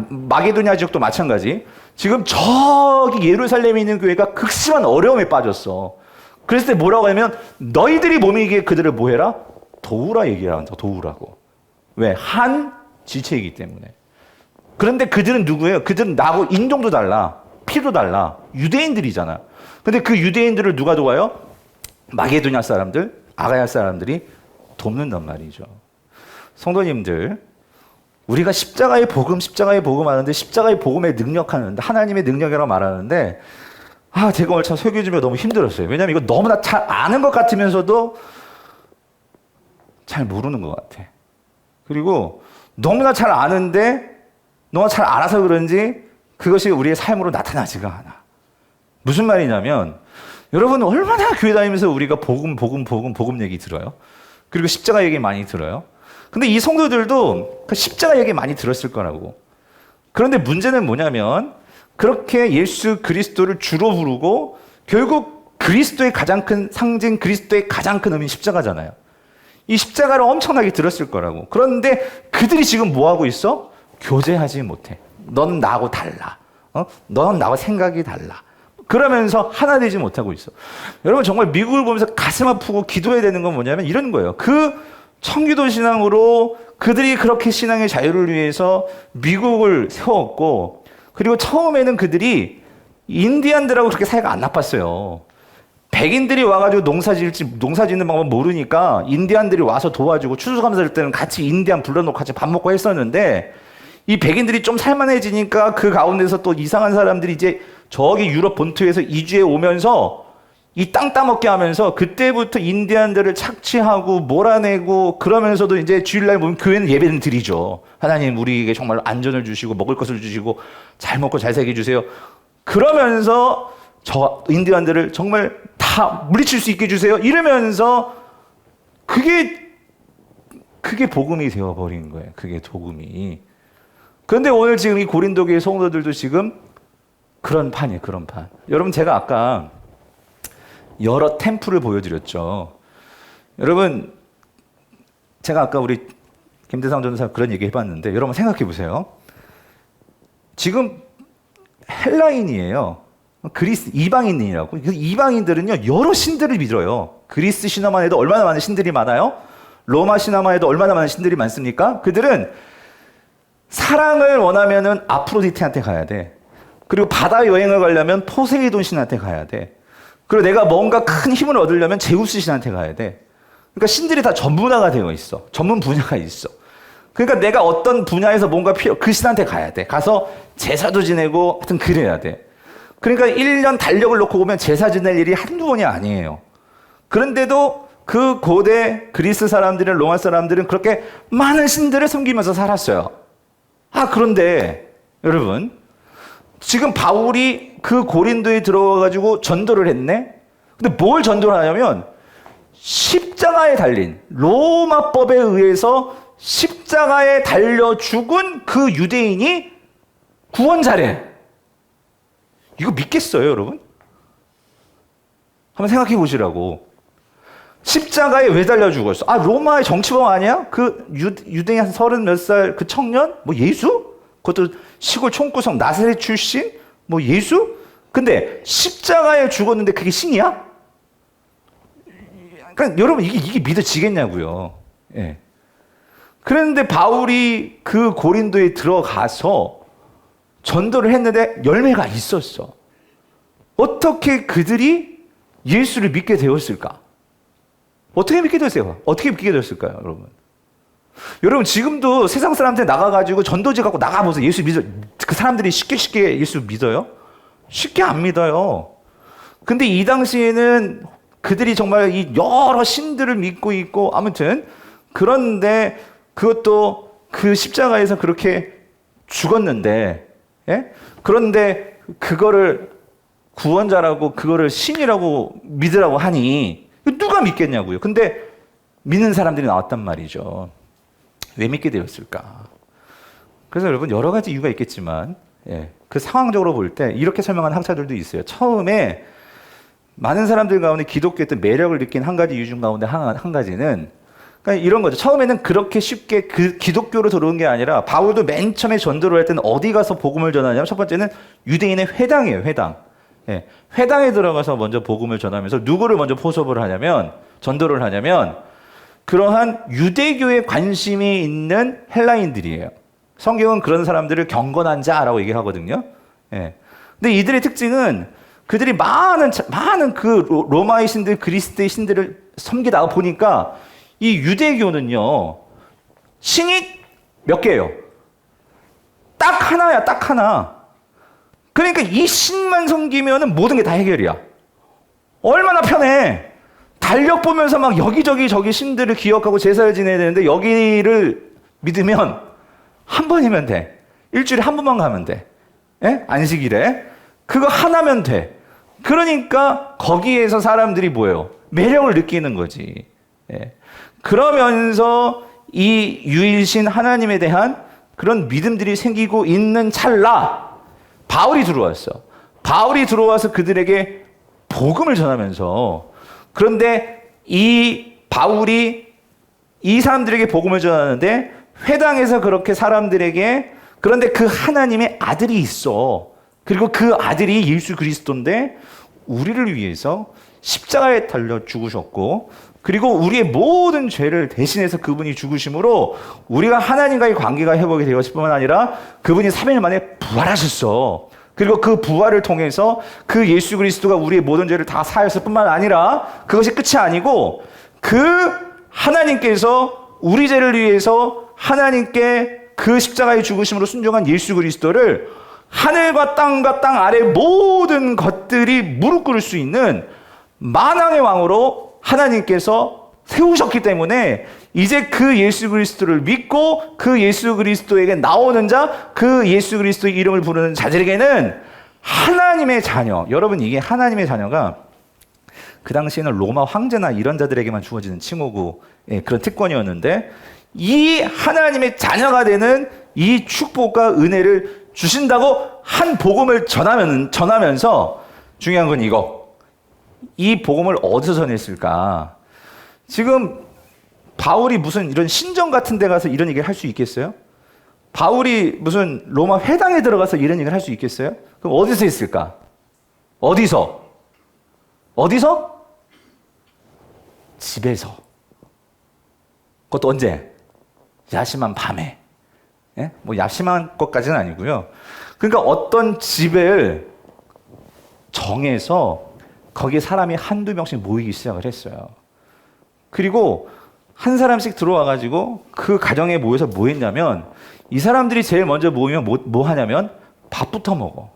마게도냐 지역도 마찬가지. 지금 저기 예루살렘에 있는 교회가 극심한 어려움에 빠졌어. 그랬을 때 뭐라고 하면 너희들이 몸이기에 그들을 뭐해라? 도우라 얘기를 한다. 도우라고. 왜? 한 지체이기 때문에. 그런데 그들은 누구예요? 그들은 나하고 인종도 달라. 피도 달라. 유대인들이잖아. 근데 그 유대인들을 누가 도와요? 마게도냐 사람들, 아가야 사람들이 돕는단 말이죠. 성도님들, 우리가 십자가의 복음 하는데 십자가의 복음에 능력하는데 하나님의 능력이라고 말하는데 제가 오늘 참 설교 준비가 너무 힘들었어요. 왜냐하면 이거 너무나 잘 아는 것 같으면서도 잘 모르는 것 같아. 그리고 너무나 잘 아는데 너무 잘 알아서 그런지 그것이 우리의 삶으로 나타나지가 않아. 무슨 말이냐면 여러분 얼마나 교회 다니면서 우리가 복음 얘기 들어요. 그리고 십자가 얘기 많이 들어요. 근데 이 성도들도 그 십자가 얘기 많이 들었을 거라고. 그런데 문제는 뭐냐면 그렇게 예수 그리스도를 주로 부르고 결국 그리스도의 가장 큰 상징, 그리스도의 가장 큰 의미는 십자가잖아요. 이 십자가를 엄청나게 들었을 거라고. 그런데 그들이 지금 뭐 하고 있어? 교제하지 못해. 넌 나하고 달라. 넌 나하고 생각이 달라. 그러면서 하나 되지 못하고 있어. 여러분 정말 미국을 보면서 가슴 아프고 기도해야 되는 건 뭐냐면 이런 거예요. 그 청기도 신앙으로 그들이 그렇게 신앙의 자유를 위해서 미국을 세웠고, 그리고 처음에는 그들이 인디안들하고 그렇게 사이가 안 나빴어요. 백인들이 와가지고 농사 짓는 방법 모르니까 인디안들이 와서 도와주고 추수감사할 때는 같이 인디안 불러놓고 같이 밥 먹고 했었는데, 이 백인들이 좀 살만해지니까 그 가운데서 또 이상한 사람들이 이제 저기 유럽 본토에서 이주해 오면서 이 땅 따먹게 하면서 그때부터 인디안들을 착취하고 몰아내고, 그러면서도 이제 주일날 보면 교회는 예배는 드리죠. 하나님 우리에게 정말 안전을 주시고 먹을 것을 주시고 잘 먹고 잘 살게 해주세요. 그러면서 저 인디안들을 정말 다 물리칠 수 있게 해주세요. 이러면서 그게 복음이 되어버린 거예요. 그게 복음이. 그런데 오늘 지금 이 고린도 교회 성도들도 지금 그런 판이에요. 그런 판. 여러분 제가 아까 여러 템플을 보여드렸죠. 여러분 제가 아까 우리 김대상 전도사 그런 얘기 해봤는데 여러분 생각해 보세요. 지금 헬라인이에요. 그리스 이방인이라고. 이방인들은요 여러 신들을 믿어요. 그리스 신화만 해도 얼마나 많은 신들이 많아요? 로마 신화만 해도 얼마나 많은 신들이 많습니까? 그들은 사랑을 원하면은 아프로디테한테 가야 돼. 그리고 바다 여행을 가려면 포세이돈 신한테 가야 돼. 그리고 내가 뭔가 큰 힘을 얻으려면 제우스 신한테 가야 돼. 그러니까 신들이 다 전문화가 되어 있어. 전문 분야가 있어. 그러니까 내가 어떤 분야에서 뭔가 그 신한테 가야 돼. 가서 제사도 지내고 하여튼 그래야 돼. 그러니까 1년 달력을 놓고 보면 제사 지낼 일이 한두 번이 아니에요. 그런데도 그 고대 그리스 사람들은, 로마 사람들은 그렇게 많은 신들을 섬기면서 살았어요. 그런데 여러분 지금 바울이 그 고린도에 들어가가지고 전도를 했네? 근데 뭘 전도를 하냐면 십자가에 달린, 로마법에 의해서 십자가에 달려 죽은 그 유대인이 구원자래. 이거 믿겠어요, 여러분? 한번 생각해 보시라고. 십자가에 왜 달려 죽었어? 로마의 정치범 아니야? 그 유대인 한 30 몇 살 그 청년? 뭐 예수? 그것도 시골 총구성 나사렛 출신? 뭐 예수? 근데 십자가에 죽었는데 그게 신이야? 그러니까 여러분 이게 믿어지겠냐고요. 예. 그런데 바울이 그 고린도에 들어가서 전도를 했는데 열매가 있었어. 어떻게 그들이 예수를 믿게 되었을까? 어떻게 믿게 되었어요? 어떻게 믿게 되었을까요, 여러분? 여러분 지금도 세상 사람한테 나가가지고 전도지 갖고 나가보세요. 예수 믿어. 그 사람들이 쉽게 예수 믿어요? 쉽게 안 믿어요. 근데 이 당시에는 그들이 정말 이 여러 신들을 믿고 있고, 아무튼 그런데 그것도 그 십자가에서 그렇게 죽었는데, 예? 그런데 그거를 구원자라고, 그거를 신이라고 믿으라고 하니 누가 믿겠냐고요. 근데 믿는 사람들이 나왔단 말이죠. 왜 믿게 되었을까? 그래서 여러분 여러 가지 이유가 있겠지만, 그 상황적으로 볼 때 이렇게 설명하는 학자들도 있어요. 처음에 많은 사람들 가운데 기독교의 어떤 매력을 느낀 한 가지 이유 중 가운데 한 가지는 그러니까 이런 거죠. 처음에는 그렇게 쉽게 그 기독교로 들어온 게 아니라 바울도 맨 처음에 전도를 할 때는 어디 가서 복음을 전하냐면 첫 번째는 유대인의 회당이에요. 회당. 예, 회당에 들어가서 먼저 복음을 전하면서 누구를 먼저 포섭을 하냐면 전도를 하냐면 그러한 유대교에 관심이 있는 헬라인들이에요. 성경은 그런 사람들을 경건한 자라고 얘기하거든요. 예. 근데 이들의 특징은 그들이 많은 그 로마의 신들, 그리스의 신들을 섬기다가 보니까 이 유대교는요, 신이 몇 개예요? 딱 하나야, 딱 하나. 그러니까 이 신만 섬기면은 모든 게 다 해결이야. 얼마나 편해. 달력 보면서 막 여기저기 저기 신들을 기억하고 제사를 지내야 되는데 여기를 믿으면 한 번이면 돼. 일주일에 한 번만 가면 돼. 예? 안식일에. 그거 하나면 돼. 그러니까 거기에서 사람들이 뭐예요? 매력을 느끼는 거지. 예. 그러면서 이 유일신 하나님에 대한 그런 믿음들이 생기고 있는 찰나 바울이 들어왔어. 바울이 들어와서 그들에게 복음을 전하면서 그런데 이 바울이 이 사람들에게 복음을 전하는데 회당에서 그렇게 사람들에게 그런데 그 하나님의 아들이 있어. 그리고 그 아들이 예수 그리스도인데 우리를 위해서 십자가에 달려 죽으셨고 그리고 우리의 모든 죄를 대신해서 그분이 죽으심으로 우리가 하나님과의 관계가 회복이 되었을 뿐만 아니라 그분이 3일 만에 부활하셨어. 그리고 그 부활을 통해서 그 예수 그리스도가 우리의 모든 죄를 다 사하였을 뿐만 아니라 그것이 끝이 아니고 그 하나님께서 우리 죄를 위해서 하나님께 그 십자가의 죽으심으로 순종한 예수 그리스도를 하늘과 땅 아래 모든 것들이 무릎 꿇을 수 있는 만왕의 왕으로 하나님께서 세우셨기 때문에 이제 그 예수 그리스도를 믿고 그 예수 그리스도에게 나오는 자, 그 예수 그리스도의 이름을 부르는 자들에게는 하나님의 자녀, 여러분 이게 하나님의 자녀가 그 당시에는 로마 황제나 이런 자들에게만 주어지는 칭호고 그런 특권이었는데 이 하나님의 자녀가 되는 이 축복과 은혜를 주신다고 한 복음을 전하면서 중요한 건 이거. 이 복음을 어디서 전했을까? 지금 바울이 무슨 이런 신전 같은 데 가서 이런 얘기를 할 수 있겠어요? 바울이 무슨 로마 회당에 들어가서 이런 얘기를 할 수 있겠어요? 그럼 어디서 했을까? 어디서? 집에서. 그것도 언제? 야심한 밤에. 예? 뭐 야심한 것까지는 아니고요. 그러니까 어떤 집을 정해서 거기에 사람이 한두 명씩 모이기 시작을 했어요. 그리고 한 사람씩 들어와가지고 그 가정에 모여서 뭐 했냐면 이 사람들이 제일 먼저 모이면 뭐 하냐면 밥부터 먹어.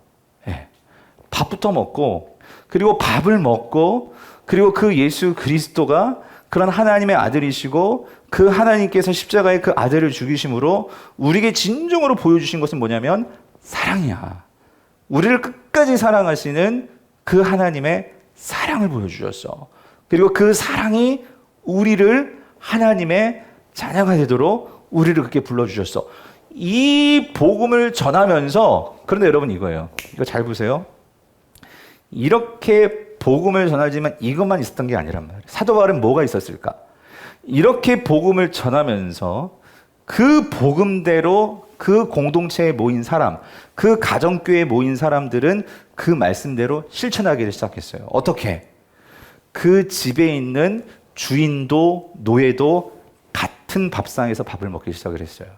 예. 밥부터 먹고 그리고 밥을 먹고 그리고 그 예수 그리스도가 그런 하나님의 아들이시고 그 하나님께서 십자가에 그 아들을 죽이심으로 우리에게 진정으로 보여주신 것은 뭐냐면 사랑이야. 우리를 끝까지 사랑하시는 그 하나님의 사랑을 보여주셨어. 그리고 그 사랑이 우리를 하나님의 자녀가 되도록 우리를 그렇게 불러주셨어. 이 복음을 전하면서 그런데 여러분 이거예요. 이거 잘 보세요. 이렇게 복음을 전하지만 이것만 있었던 게 아니란 말이에요. 사도 바울은 뭐가 있었을까? 이렇게 복음을 전하면서 그 복음대로 그 공동체에 모인 사람, 그 가정교회에 모인 사람들은 그 말씀대로 실천하기 시작했어요. 어떻게? 그 집에 있는 주인도 노예도 같은 밥상에서 밥을 먹기 시작을 했어요.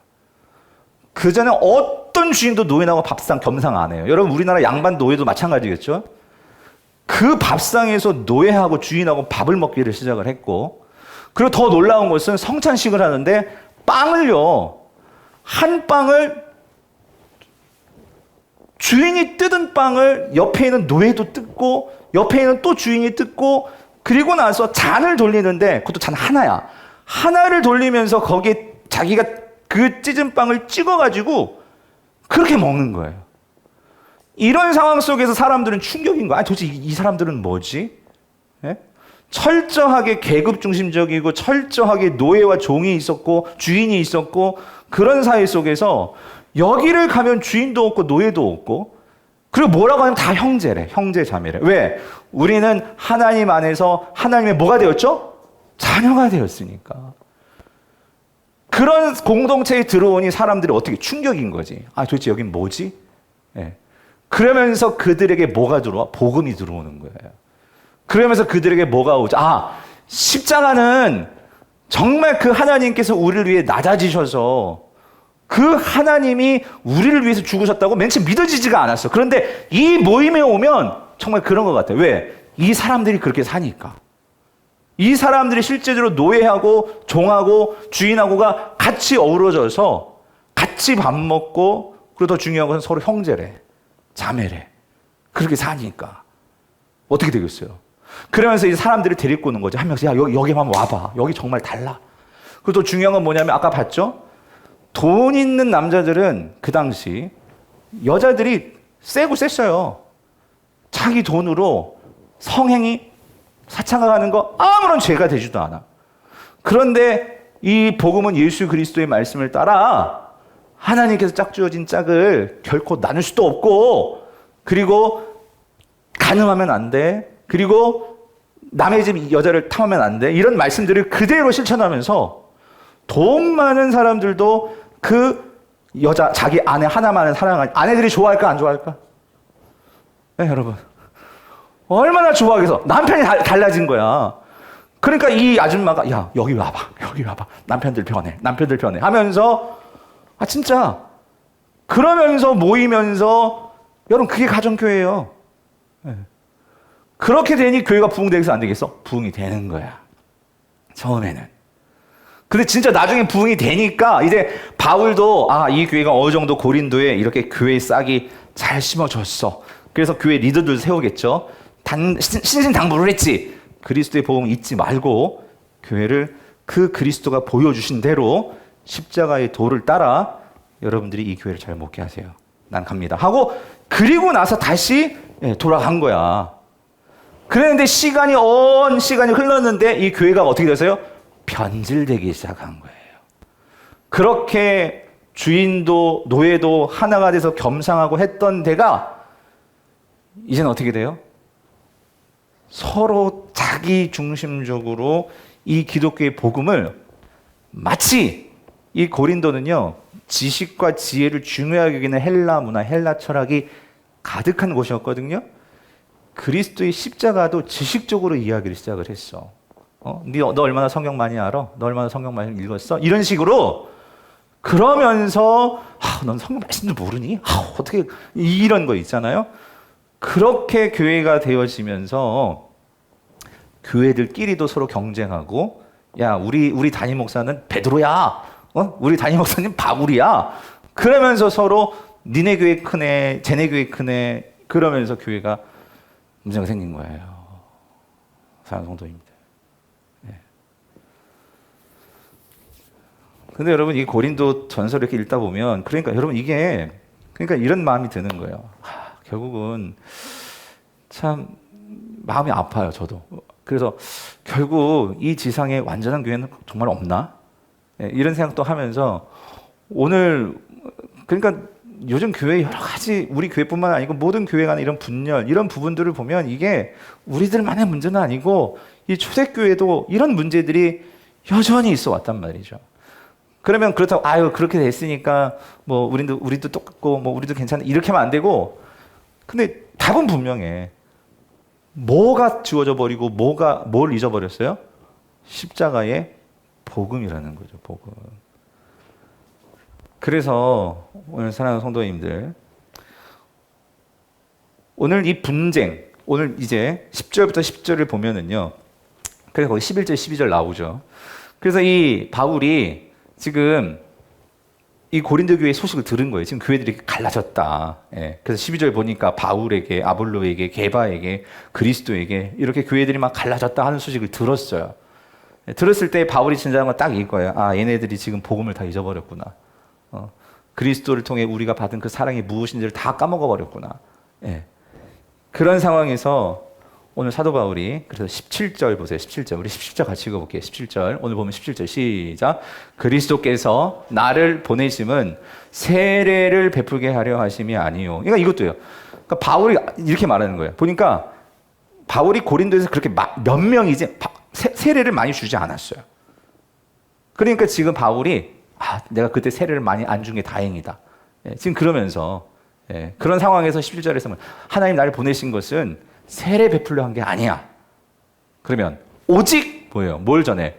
그전에 어떤 주인도 노예나고 밥상 겸상 안 해요. 여러분 우리나라 양반 노예도 마찬가지겠죠? 그 밥상에서 노예하고 주인하고 밥을 먹기를 시작을 했고 그리고 더 놀라운 것은 성찬식을 하는데 빵을요. 한 빵을 주인이 뜯은 빵을 옆에 있는 노예도 뜯고 옆에 있는 또 주인이 뜯고 그리고 나서 잔을 돌리는데 그것도 잔 하나야. 하나를 돌리면서 거기에 자기가 그 찢은 빵을 찍어가지고 그렇게 먹는 거예요. 이런 상황 속에서 사람들은 충격인 거야. 아니, 도대체 이 사람들은 뭐지? 예? 철저하게 계급 중심적이고 철저하게 노예와 종이 있었고 주인이 있었고 그런 사회 속에서 여기를 가면 주인도 없고 노예도 없고 그리고 뭐라고 하면 다 형제래. 형제 자매래. 왜? 우리는 하나님 안에서 하나님의 뭐가 되었죠? 자녀가 되었으니까. 그런 공동체에 들어오니 사람들이 어떻게 충격인 거지. 아, 도대체 여긴 뭐지? 예. 그러면서 그들에게 뭐가 들어와? 복음이 들어오는 거예요. 그러면서 그들에게 뭐가 오죠? 아, 십자가는 정말 그 하나님께서 우리를 위해 낮아지셔서 그 하나님이 우리를 위해서 죽으셨다고 맨 처음 믿어지지가 않았어. 그런데 이 모임에 오면 정말 그런 것 같아요. 왜? 이 사람들이 그렇게 사니까. 이 사람들이 실제로 노예하고 종하고 주인하고가 같이 어우러져서 같이 밥 먹고, 그리고 더 중요한 것은 서로 형제래. 자매래. 그렇게 사니까. 어떻게 되겠어요? 그러면서 이 사람들을 데리고 오는 거죠. 한 명씩, 야, 여기 한번 와봐. 여기 정말 달라. 그리고 또 중요한 건 뭐냐면, 아까 봤죠? 돈 있는 남자들은 그 당시 여자들이 세고 셌어요. 자기 돈으로 성행위, 사창가하는 거 아무런 죄가 되지도 않아. 그런데 이 복음은 예수 그리스도의 말씀을 따라 하나님께서 짝지어진 짝을 결코 나눌 수도 없고, 그리고 간음하면 안 돼. 그리고 남의 집 여자를 탐하면 안 돼. 이런 말씀들을 그대로 실천하면서 돈 많은 사람들도 그 여자, 자기 아내 하나만을 사랑하는 아내들이 좋아할까 안 좋아할까? 네, 여러분. 얼마나 좋아하겠어. 남편이 달라진 거야. 그러니까 이 아줌마가, 야, 여기 와봐. 여기 와봐. 남편들 변해. 남편들 변해. 하면서, 아, 진짜. 그러면서 모이면서, 여러분, 그게 가정교회예요. 네. 그렇게 되니 교회가 부흥되겠어, 안 되겠어? 부흥이 되는 거야. 처음에는. 근데 진짜 나중에 부흥이 되니까 이제 바울도, 아, 이 교회가 어느 정도 고린도에 이렇게 교회의 싹이 잘 심어졌어. 그래서 교회 리더들 세우겠죠. 신신당부를 했지. 그리스도의 복음 잊지 말고 교회를 그 그리스도가 보여주신 대로 십자가의 도를 따라 여러분들이 이 교회를 잘 먹게 하세요. 난 갑니다. 하고 그리고 나서 다시 돌아간 거야. 그랬는데 시간이 흘렀는데 이 교회가 어떻게 됐어요? 변질되기 시작한 거예요. 그렇게 주인도 노예도 하나가 돼서 겸상하고 했던 데가 이제는 어떻게 돼요? 서로 자기 중심적으로 이 기독교의 복음을, 마치 이 고린도는요, 지식과 지혜를 중요하게 여기는 헬라 문화, 헬라 철학이 가득한 곳이었거든요. 그리스도의 십자가도 지식적으로 이야기를 시작을 했어. 너 얼마나 성경 많이 알아? 너 얼마나 성경 많이 읽었어? 이런 식으로. 그러면서 넌 성경 말씀도 모르니? 어떻게, 이런 거 있잖아요. 그렇게 교회가 되어지면서 교회들끼리도 서로 경쟁하고, 야, 우리 담임 목사는 베드로야. 우리 담임 목사님 바울이야. 그러면서 서로 니네 교회 크네, 쟤네 교회 크네. 그러면서 교회가 문제가 생긴 거예요. 사랑하는 성도입니다. 근데 여러분, 이 고린도 전설을 이렇게 읽다 보면, 그러니까 여러분, 그러니까 이런 마음이 드는 거예요. 결국은 참 마음이 아파요, 저도. 그래서 결국 이 지상에 완전한 교회는 정말 없나? 이런 생각도 하면서 오늘, 그러니까 요즘 교회 여러 가지, 우리 교회뿐만 아니고 모든 교회 간의 이런 분열, 이런 부분들을 보면 이게 우리들만의 문제는 아니고 이 초대교회도 이런 문제들이 여전히 있어 왔단 말이죠. 그러면 그렇다고, 그렇게 됐으니까 뭐 우리도 똑같고 뭐 우리도 괜찮아, 이렇게 하면 안 되고, 근데 답은 분명해. 뭐가 지워져 버리고 뭘 잊어버렸어요? 십자가의 복음이라는 거죠, 복음. 그래서 오늘 사랑하는 성도님들, 오늘 이 분쟁, 오늘 이제 10절부터 10절을 보면은요, 그래서 거기 11절, 12절 나오죠. 그래서 이 바울이 지금 이 고린도 교회의 소식을 들은 거예요. 지금 교회들이 갈라졌다. 그래서 12절 보니까 바울에게, 아볼로에게, 게바에게, 그리스도에게 이렇게 교회들이 막 갈라졌다 하는 소식을 들었어요. 들었을 때 바울이 진정한 건 딱 이거예요. 얘네들이 지금 복음을 다 잊어버렸구나. 그리스도를 통해 우리가 받은 그 사랑이 무엇인지를 다 까먹어버렸구나. 그런 상황에서 오늘 사도 바울이, 그래서 17절 보세요. 17절. 우리 17절 같이 읽어볼게요. 17절. 오늘 보면 17절 시작. 그리스도께서 나를 보내심은 세례를 베풀게 하려 하심이 아니요. 그러니까 이것도요. 그러니까 바울이 이렇게 말하는 거예요. 보니까 바울이 고린도에서 그렇게 몇 명이지 세례를 많이 주지 않았어요. 그러니까 지금 바울이 내가 그때 세례를 많이 안 준 게 다행이다. 지금 그러면서 그런 상황에서 11절에서 하나님 나를 보내신 것은 세례 베풀려 한 게 아니야. 그러면 오직 뭐예요? 뭘 전해?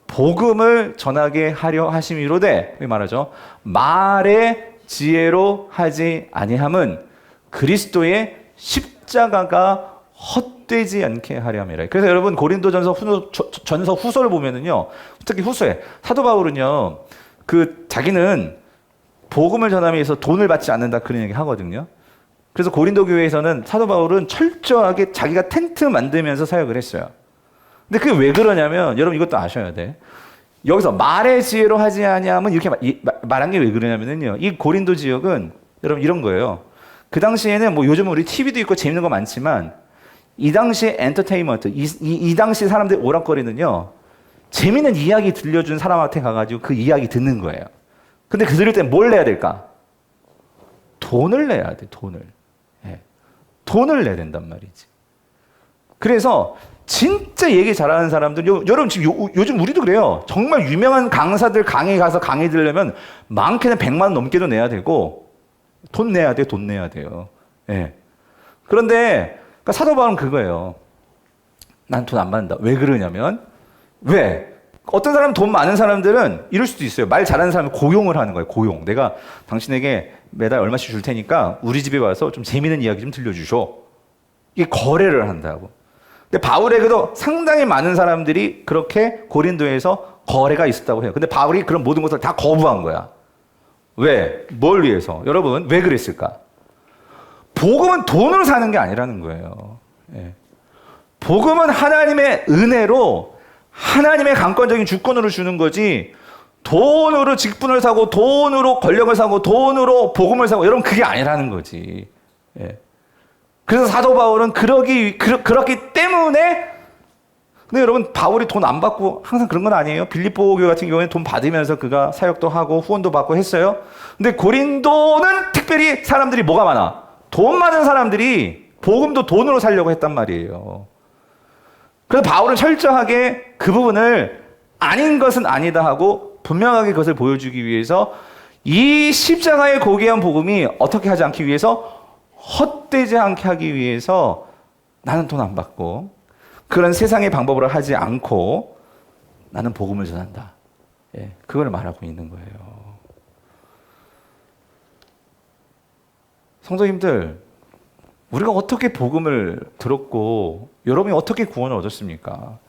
복음을 전하게 하려 하심이로되, 왜 말하죠? 말의 지혜로 하지 아니함은 그리스도의 십자가가 헛되지 않게 하려 함이라. 그래서 여러분 고린도전서 후서를 보면은요, 특히 후서에 사도 바울은요, 자기는 복음을 전함에 있어서 돈을 받지 않는다 그런 얘기 하거든요. 그래서 고린도 교회에서는 사도 바울은 철저하게 자기가 텐트 만들면서 사역을 했어요. 근데 그게 왜 그러냐면, 여러분 이것도 아셔야 돼. 여기서 말의 지혜로 하지 아니하면 이렇게 말한 게 왜 그러냐면요, 이 고린도 지역은 여러분 이런 거예요. 그 당시에는 뭐 요즘 우리 TV도 있고 재밌는 거 많지만 이 당시에 엔터테인먼트, 이 당시 사람들이 오락거리는요, 재밌는 이야기 들려준 사람한테 가가지고 그 이야기 듣는 거예요. 근데 그 들을 때 뭘 내야 될까? 돈을 내야 돼, 돈을. 돈을 내야 된단 말이지. 그래서 진짜 얘기 잘하는 사람들, 여러분 지금 요즘 우리도 그래요. 정말 유명한 강사들 강의 가서 강의 들으려면 많게는 100만 원 넘게도 내야 되고, 돈 내야 돼, 돈 내야 돼요. 그런데 그러니까 사도 바울은 그거예요. 난 돈 안 받는다. 왜 그러냐면, 왜? 어떤 사람 돈 많은 사람들은 이럴 수도 있어요. 말 잘하는 사람은 고용을 하는 거예요. 고용. 내가 당신에게 매달 얼마씩 줄 테니까 우리 집에 와서 좀 재미있는 이야기 좀 들려주셔. 이게 거래를 한다고. 근데 바울에게도 상당히 많은 사람들이 그렇게 고린도에서 거래가 있었다고 해요. 근데 바울이 그런 모든 것을 다 거부한 거야. 왜? 뭘 위해서? 여러분, 왜 그랬을까? 복음은 돈으로 사는 게 아니라는 거예요. 복음은 하나님의 은혜로 하나님의 강권적인 주권으로 주는 거지, 돈으로 직분을 사고 돈으로 권력을 사고 돈으로 복음을 사고, 여러분 그게 아니라는 거지. 그래서 사도 바울은 그렇기 때문에, 근데 여러분 바울이 돈 안 받고 항상 그런 건 아니에요. 빌립보 교회 같은 경우에는 돈 받으면서 그가 사역도 하고 후원도 받고 했어요. 근데 고린도는 특별히 사람들이 뭐가 많아? 돈 많은 사람들이 복음도 돈으로 살려고 했단 말이에요. 그래서 바울은 철저하게 그 부분을 아닌 것은 아니다 하고 분명하게 그것을 보여주기 위해서 이 십자가의 고귀한 복음이 어떻게 하지 않기 위해서, 헛되지 않게 하기 위해서 나는 돈 안 받고 그런 세상의 방법으로 하지 않고 나는 복음을 전한다. 그걸 말하고 있는 거예요. 성도님들, 우리가 어떻게 복음을 들었고 여러분이 어떻게 구원을 얻었습니까?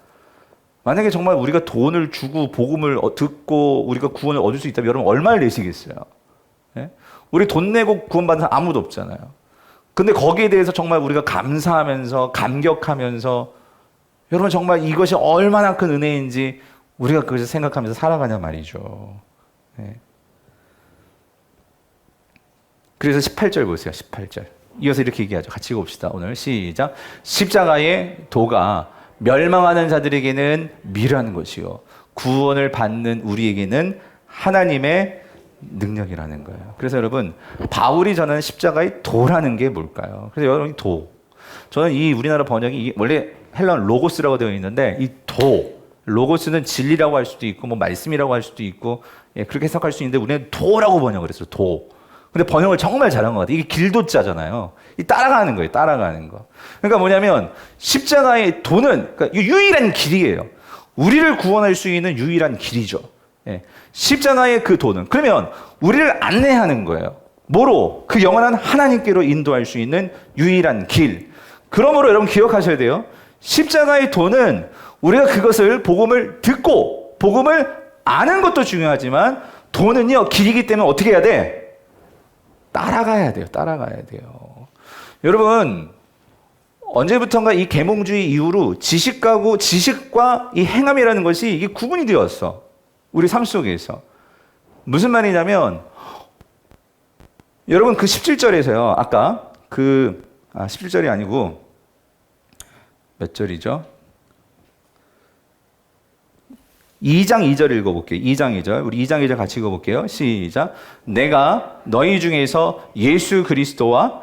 만약에 정말 우리가 돈을 주고 복음을 듣고 우리가 구원을 얻을 수 있다면 여러분 얼마를 내시겠어요? 우리 돈 내고 구원받는 사람 아무도 없잖아요. 근데 거기에 대해서 정말 우리가 감사하면서 감격하면서, 여러분 정말 이것이 얼마나 큰 은혜인지 우리가 그것을 생각하면서 살아가냐 말이죠. 그래서 18절 보세요. 18절. 이어서 이렇게 얘기하죠. 같이 읽어봅시다. 오늘 시작. 십자가의 도가 멸망하는 자들에게는 미련한 것이요 구원을 받는 우리에게는 하나님의 능력이라는 거예요. 그래서 여러분, 바울이 전하는 십자가의 도라는 게 뭘까요? 그래서 여러분, 도. 저는 이 우리나라 번역이 원래 헬라어는 로고스라고 되어 있는데, 이 도, 로고스는 진리라고 할 수도 있고 뭐 말씀이라고 할 수도 있고 그렇게 해석할 수 있는데 우리는 도라고 번역을 했어요. 도. 근데 번역을 정말 잘한 것 같아요. 이게 길도자잖아요. 이 따라가는 거예요. 따라가는 거. 그러니까 뭐냐면 십자가의 도는 그러니까 유일한 길이에요. 우리를 구원할 수 있는 유일한 길이죠. 십자가의 그 도는, 그러면 우리를 안내하는 거예요. 뭐로? 그 영원한 하나님께로 인도할 수 있는 유일한 길. 그러므로 여러분 기억하셔야 돼요. 십자가의 도는 우리가 그것을 복음을 듣고 복음을 아는 것도 중요하지만, 도는요 길이기 때문에 어떻게 해야 돼? 따라가야 돼요. 따라가야 돼요. 여러분, 언제부턴가 이 계몽주의 이후로 지식과 이 행함이라는 것이 이게 구분이 되었어. 우리 삶 속에서. 무슨 말이냐면, 여러분 그 17절에서요. 아까 17절이 아니고 몇 절이죠? 2장 2절 읽어볼게요. 2장 2절. 우리 2장 2절 같이 읽어볼게요. 시작. 내가 너희 중에서 예수 그리스도와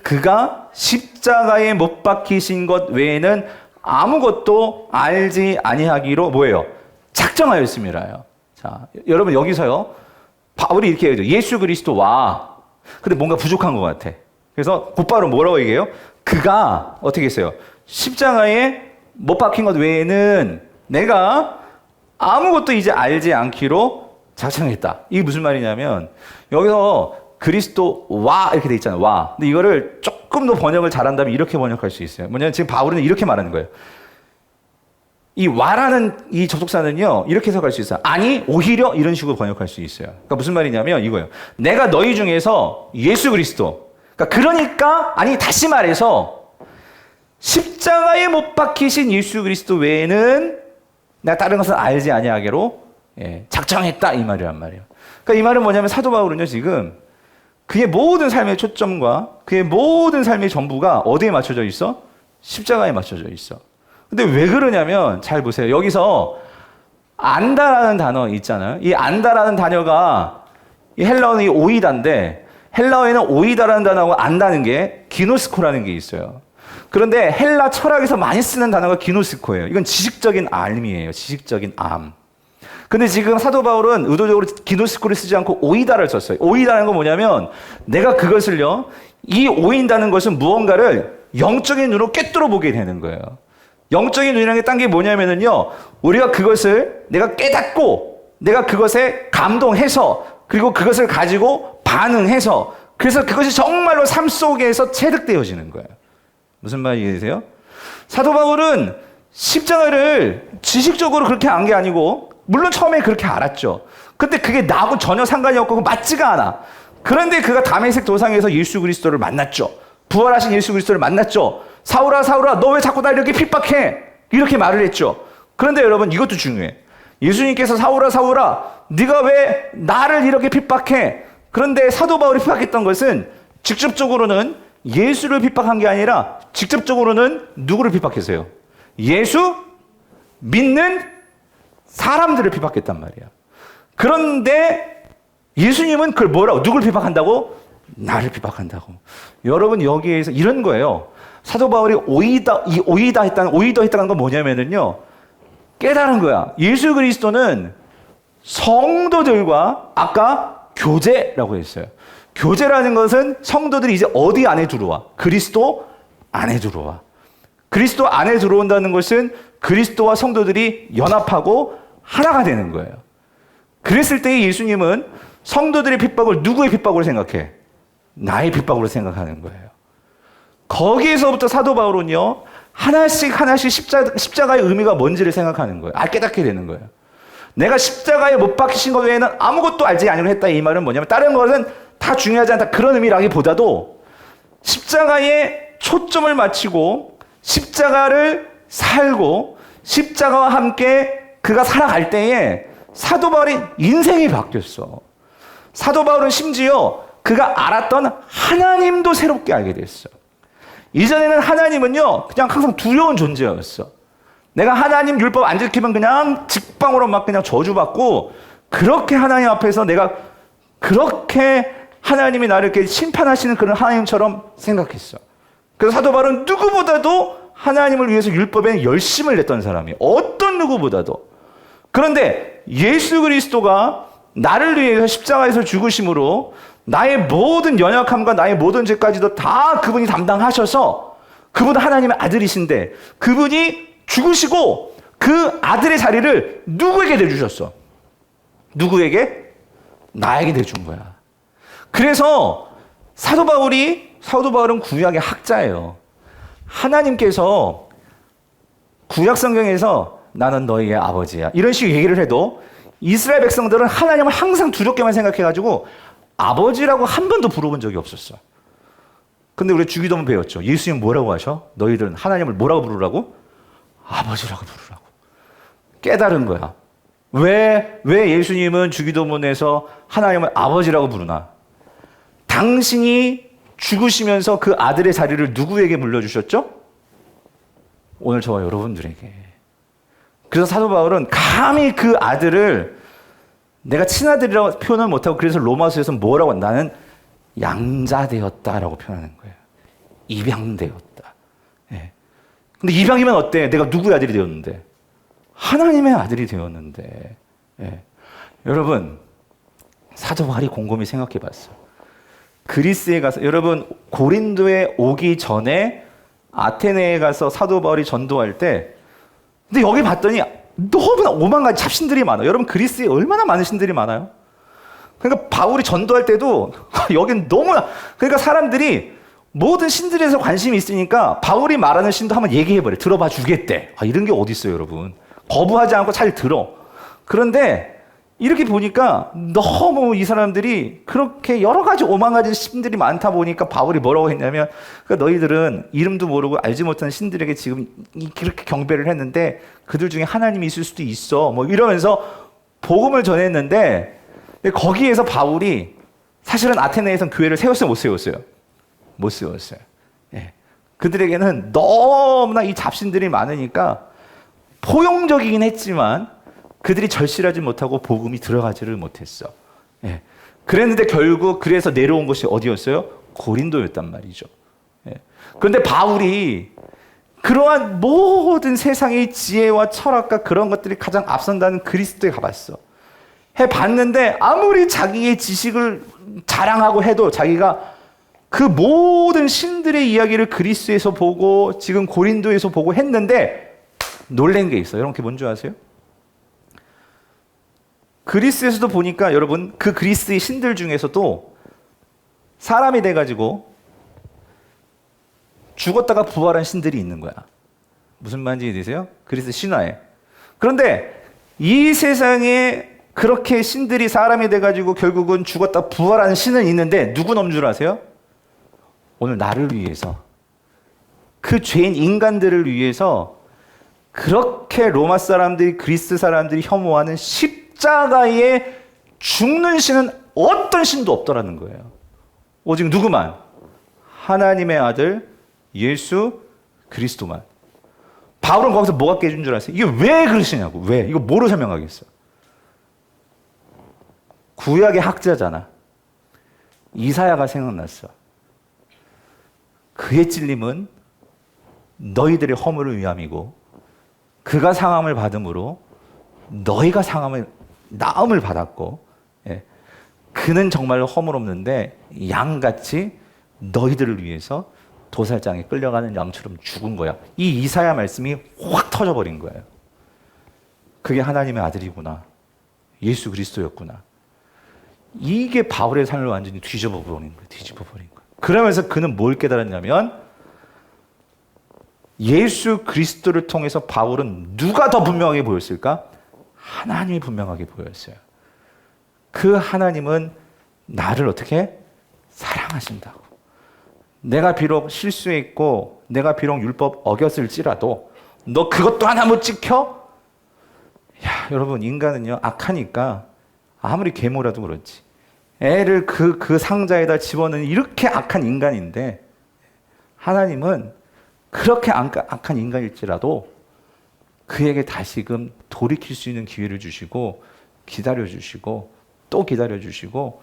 그가 십자가에 못 박히신 것 외에는 아무것도 알지 아니하기로 뭐예요? 작정하였음이라요. 자, 여러분 여기서요. 바울이 이렇게 얘기해요. 예수 그리스도와 근데 뭔가 부족한 것 같아. 그래서 곧바로 뭐라고 얘기해요? 그가 어떻게 했어요? 십자가에 못 박힌 것 외에는 내가 아무것도 이제 알지 않기로 작정했다. 이게 무슨 말이냐면 여기서 그리스도와 이렇게 돼 있잖아요. 와. 근데 이거를 조금 더 번역을 잘한다면 이렇게 번역할 수 있어요. 뭐냐면 지금 바울은 이렇게 말하는 거예요. 이 와라는 이 접속사는요. 이렇게 해석할 수 있어요. 아니 오히려 이런 식으로 번역할 수 있어요. 그러니까 무슨 말이냐면 이거예요. 내가 너희 중에서 예수 그리스도 그러니까 아니 다시 말해서 십자가에 못 박히신 예수 그리스도 외에는 내가 다른 것은 알지 아니하기로 작정했다 이 말이란 말이에요. 그러니까 이 말은 뭐냐면 사도 바울은요 지금 그의 모든 삶의 초점과 그의 모든 삶의 전부가 어디에 맞춰져 있어? 십자가에 맞춰져 있어. 근데 왜 그러냐면 잘 보세요. 여기서 안다라는 단어 있잖아요. 이 안다라는 단어가 이 헬라어는 이 오이다인데 헬라어에는 오이다라는 단어하고 안다는 게 기노스코라는 게 있어요. 그런데 헬라 철학에서 많이 쓰는 단어가 기노스코예요. 이건 지식적인 암이에요. 지식적인 암. 근데 지금 사도 바울은 의도적으로 기노스코를 쓰지 않고 오이다를 썼어요. 오이다는 건 뭐냐면 내가 그것을요. 이 오인다는 것은 무언가를 영적인 눈으로 꿰뚫어 보게 되는 거예요. 영적인 눈이라는 게 딴 게 뭐냐면은요. 우리가 그것을 내가 깨닫고 내가 그것에 감동해서 그리고 그것을 가지고 반응해서 그래서 그것이 정말로 삶 속에서 체득되어지는 거예요. 무슨 말인지 이해되세요? 사도 바울은 십자가를 지식적으로 그렇게 안 게 아니고 물론 처음에 그렇게 알았죠. 근데 그게 나하고 전혀 상관이 없고 맞지가 않아. 그런데 그가 다메섹 도상에서 예수 그리스도를 만났죠. 부활하신 예수 그리스도를 만났죠. 사울아 사울아 너 왜 자꾸 나 이렇게 핍박해? 이렇게 말을 했죠. 그런데 여러분 이것도 중요해. 예수님께서 사울아 사울아 네가 왜 나를 이렇게 핍박해? 그런데 사도 바울이 핍박했던 것은 직접적으로는 예수를 핍박한 게 아니라 직접적으로는 누구를 핍박했어요? 예수 믿는 사람들을 핍박했단 말이야. 그런데 예수님은 그걸 뭐라고? 누굴 핍박한다고? 나를 핍박한다고. 여러분 여기에서 이런 거예요. 사도 바울이 오이다 했다는 건 뭐냐면은요. 깨달은 거야. 예수 그리스도는 성도들과 아까 교제라고 했어요. 교제라는 것은 성도들이 이제 어디 안에 들어와? 그리스도 안에 들어와. 그리스도 안에 들어온다는 것은 그리스도와 성도들이 연합하고 하나가 되는 거예요. 그랬을 때 예수님은 성도들의 핍박을 누구의 핍박으로 생각해? 나의 핍박으로 생각하는 거예요. 거기에서부터 사도 바울은요. 하나씩 십자가의 의미가 뭔지를 생각하는 거예요. 깨닫게 되는 거예요. 내가 십자가에 못 박히신 것 외에는 아무것도 알지 아니하고 했다. 이 말은 뭐냐면 다른 것은 다 중요하지 않다. 그런 의미라기보다도 십자가에 초점을 맞추고 십자가를 살고 십자가와 함께 그가 살아갈 때에 사도 바울의 인생이 바뀌었어. 사도 바울은 심지어 그가 알았던 하나님도 새롭게 알게 됐어. 이전에는 하나님은요 그냥 항상 두려운 존재였어. 내가 하나님 율법 안 지키면 그냥 직방으로 막 그냥 저주받고 그렇게 하나님 앞에서 내가 그렇게 하나님이 나를 이렇게 심판하시는 그런 하나님처럼 생각했어. 그래서 사도 바울은 누구보다도 하나님을 위해서 율법에 열심을 냈던 사람이에요. 어떤 누구보다도. 그런데 예수 그리스도가 나를 위해서 십자가에서 죽으심으로 나의 모든 연약함과 나의 모든 죄까지도 다 그분이 담당하셔서 그분은 하나님의 아들이신데 그분이 죽으시고 그 아들의 자리를 누구에게 내주셨어? 누구에게? 나에게 내준 거야. 그래서 사도 바울은 구약의 학자예요. 하나님께서 구약 성경에서 나는 너희의 아버지야 이런 식의 얘기를 해도 이스라엘 백성들은 하나님을 항상 두렵게만 생각해가지고 아버지라고 한 번도 부르본 적이 없었어. 근데 우리 주기도문 배웠죠. 예수님 뭐라고 하셔? 너희들은 하나님을 뭐라고 부르라고? 아버지라고 부르라고. 깨달은 거야. 왜 예수님은 주기도문에서 하나님을 아버지라고 부르나? 당신이 죽으시면서 그 아들의 자리를 누구에게 물려주셨죠? 오늘 저와 여러분들에게. 그래서 사도 바울은 감히 그 아들을 내가 친아들이라고 표현을 못하고 그래서 로마서에서 뭐라고 나는 양자되었다라고 표현하는 거예요. 입양되었다. 예. 근데 입양이면 어때? 내가 누구의 아들이 되었는데? 하나님의 아들이 되었는데. 예. 여러분, 사도 바울이 곰곰이 생각해 봤어요. 그리스에 가서, 여러분, 고린도에 오기 전에 아테네에 가서 사도 바울이 전도할 때, 근데 여기 봤더니 너무나 오만 가지 잡신들이 많아요. 여러분, 그리스에 얼마나 많은 신들이 많아요? 그러니까 바울이 전도할 때도 여긴 너무나, 그러니까 사람들이 모든 신들에서 관심이 있으니까 바울이 말하는 신도 한번 얘기해버려. 들어봐 주겠대. 이런 게 어디 있어요, 여러분. 거부하지 않고 잘 들어. 그런데 이렇게 보니까 너무 이 사람들이 그렇게 여러 가지 오만 가지 신들이 많다 보니까 바울이 뭐라고 했냐면, 그러니까 너희들은 이름도 모르고 알지 못하는 신들에게 지금 그렇게 경배를 했는데 그들 중에 하나님이 있을 수도 있어. 뭐 이러면서 복음을 전했는데, 거기에서 바울이 사실은 아테네에선 교회를 세웠어요, 못 세웠어요? 못 세웠어요. 예. 그들에게는 너무나 이 잡신들이 많으니까 포용적이긴 했지만 그들이 절실하지 못하고 복음이 들어가지를 못했어. 예. 그랬는데 결국 그래서 내려온 곳이 어디였어요? 고린도였단 말이죠. 예. 그런데 바울이 그러한 모든 세상의 지혜와 철학과 그런 것들이 가장 앞선다는 그리스도에 가봤어. 해봤는데 아무리 자기의 지식을 자랑하고 해도 자기가 그 모든 신들의 이야기를 그리스에서 보고 지금 고린도에서 보고 했는데 놀란 게 있어요. 여러분 그게 뭔지 아세요? 그리스에서도 보니까 여러분 그 그리스의 신들 중에서도 사람이 돼가지고 죽었다가 부활한 신들이 있는 거야. 무슨 말인지 이해되세요? 그리스 신화에. 그런데 이 세상에 그렇게 신들이 사람이 돼가지고 결국은 죽었다 부활하는 신은 있는데 누구 넘는 줄 아세요? 오늘 나를 위해서, 그 죄인 인간들을 위해서 그렇게 로마 사람들이, 그리스 사람들이 혐오하는 십자가에 죽는 신은 어떤 신도 없더라는 거예요. 오직 누구만? 하나님의 아들 예수 그리스도만. 바울은 거기서 뭐가 깨진 줄 아세요? 이게 왜 그러시냐고. 왜? 이거 뭐로 설명하겠어? 구약의 학자잖아. 이사야가 생각났어. 그의 찔림은 너희들의 허물을 위함이고 그가 상함을 받음으로 너희가 나음을 받았고, 예. 그는 정말로 허물 없는데 양같이 너희들을 위해서 도살장에 끌려가는 양처럼 죽은 거야. 이 이사야 말씀이 확 터져버린 거예요. 그게 하나님의 아들이구나. 예수 그리스도였구나. 이게 바울의 삶을 완전히 뒤집어버린 거예요. 그러면서 그는 뭘 깨달았냐면 예수 그리스도를 통해서 바울은 누가 더 분명하게 보였을까? 하나님이 분명하게 보였어요. 그 하나님은 나를 어떻게? 사랑하신다고. 내가 비록 실수했고 내가 비록 율법 어겼을지라도 너 그것도 하나 못 지켜? 야, 여러분 인간은요 악하니까 아무리 계모라도 그렇지. 애를 그 상자에다 집어넣는 이렇게 악한 인간인데 하나님은 그렇게 악한 인간일지라도 그에게 다시금 돌이킬 수 있는 기회를 주시고 기다려주시고 또 기다려주시고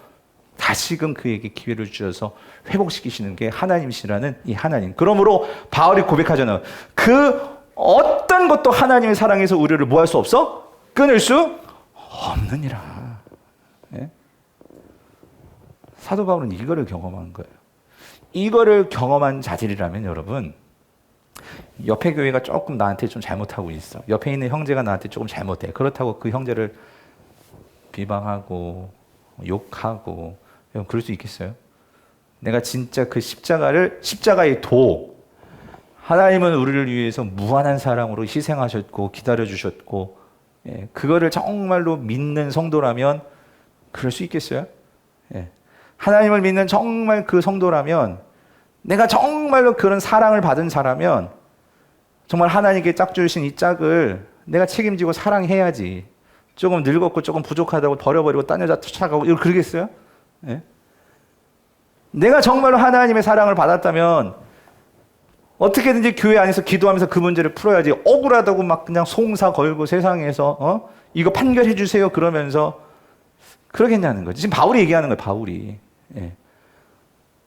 다시금 그에게 기회를 주셔서 회복시키시는 게 하나님이시라는 이 하나님. 그러므로 바울이 고백하잖아요. 그 어떤 것도 하나님의 사랑에서 우리를 뭐 할 수 없어? 끊을 수 없느니라. 네? 사도 바울은 이거를 경험한 거예요. 이거를 경험한 자질이라면 여러분, 옆에 교회가 조금 나한테 좀 잘못하고 있어. 옆에 있는 형제가 나한테 조금 잘못해. 그렇다고 그 형제를 비방하고 욕하고 그럴 수 있겠어요? 내가 진짜 그 십자가의 도, 하나님은 우리를 위해서 무한한 사랑으로 희생하셨고 기다려주셨고, 예, 그거를 정말로 믿는 성도라면 그럴 수 있겠어요? 예. 하나님을 믿는 정말 그 성도라면, 내가 정말로 그런 사랑을 받은 자라면 정말 하나님께 짝 주신 이 짝을 내가 책임지고 사랑해야지. 조금 늙었고 조금 부족하다고 버려버리고 딴 여자 쫓아가고 이거 그러겠어요? 예? 내가 정말로 하나님의 사랑을 받았다면 어떻게든지 교회 안에서 기도하면서 그 문제를 풀어야지. 억울하다고 막 그냥 송사 걸고 세상에서 이거 판결해 주세요 그러면서 그러겠냐는 거지. 지금 바울이 얘기하는 거예요. 바울이. 예.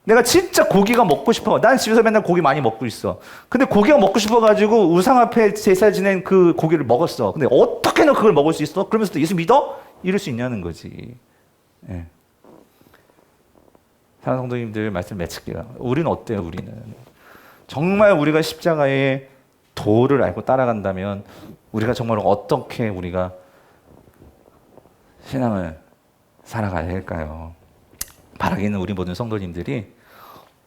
내가 진짜 고기가 먹고 싶어. 난 집에서 맨날 고기 많이 먹고 있어. 근데 고기가 먹고 싶어가지고 우상 앞에 제사 지낸 그 고기를 먹었어. 근데 어떻게 너 그걸 먹을 수 있어? 그러면서도 예수 믿어? 이럴 수 있냐는 거지. 예. 사랑하는 성도님들 말씀 맺을게요. 우리는 어때요? 우리는 정말 우리가 십자가의 도를 알고 따라간다면 우리가 정말 어떻게 우리가 신앙을 살아가야 할까요? 바라기는 우리 모든 성도님들이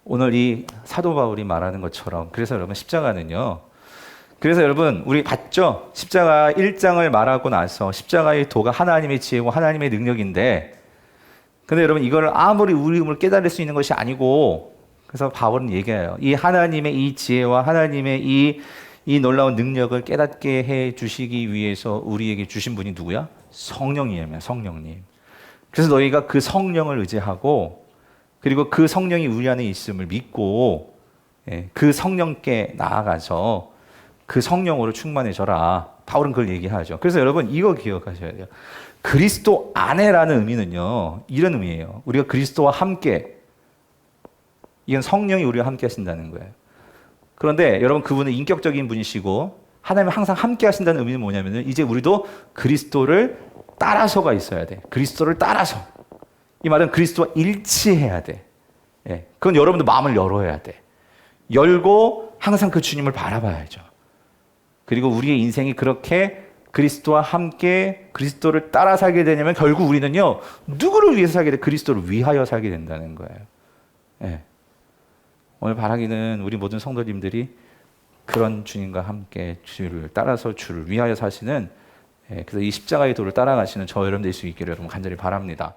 오늘 이 사도 바울이 말하는 것처럼, 그래서 여러분 십자가는요, 그래서 여러분 우리 봤죠? 십자가 1장을 말하고 나서 십자가의 도가 하나님의 지혜고 하나님의 능력인데, 근데 여러분 이걸 아무리 우리 힘을 깨달을 수 있는 것이 아니고, 그래서 바울은 얘기해요. 이 하나님의 이 지혜와 하나님의 이 놀라운 능력을 깨닫게 해 주시기 위해서 우리에게 주신 분이 누구야? 성령님이에요. 성령님. 그래서 너희가 그 성령을 의지하고, 그리고 그 성령이 우리 안에 있음을 믿고, 그 성령께 나아가서 그 성령으로 충만해져라. 바울은 그걸 얘기하죠. 그래서 여러분 이거 기억하셔야 돼요. 그리스도 안에라는 의미는요, 이런 의미예요. 우리가 그리스도와 함께, 이건 성령이 우리와 함께 하신다는 거예요. 그런데 여러분 그분은 인격적인 분이시고 하나님은 항상 함께 하신다는 의미는 뭐냐면은, 이제 우리도 그리스도를 따라서가 있어야 돼. 그리스도를 따라서. 이 말은 그리스도와 일치해야 돼. 예. 그건 여러분도 마음을 열어야 돼. 열고 항상 그 주님을 바라봐야죠. 그리고 우리의 인생이 그렇게 그리스도와 함께 그리스도를 따라 살게 되냐면 결국 우리는요, 누구를 위해서 살게 돼? 그리스도를 위하여 살게 된다는 거예요. 예. 오늘 바라기는 우리 모든 성도님들이 그런 주님과 함께 주를 따라서 주를 위하여 사시는, 그래서 이 십자가의 도를 따라가시는 저 여러분 될 수 있기를 여러분 간절히 바랍니다.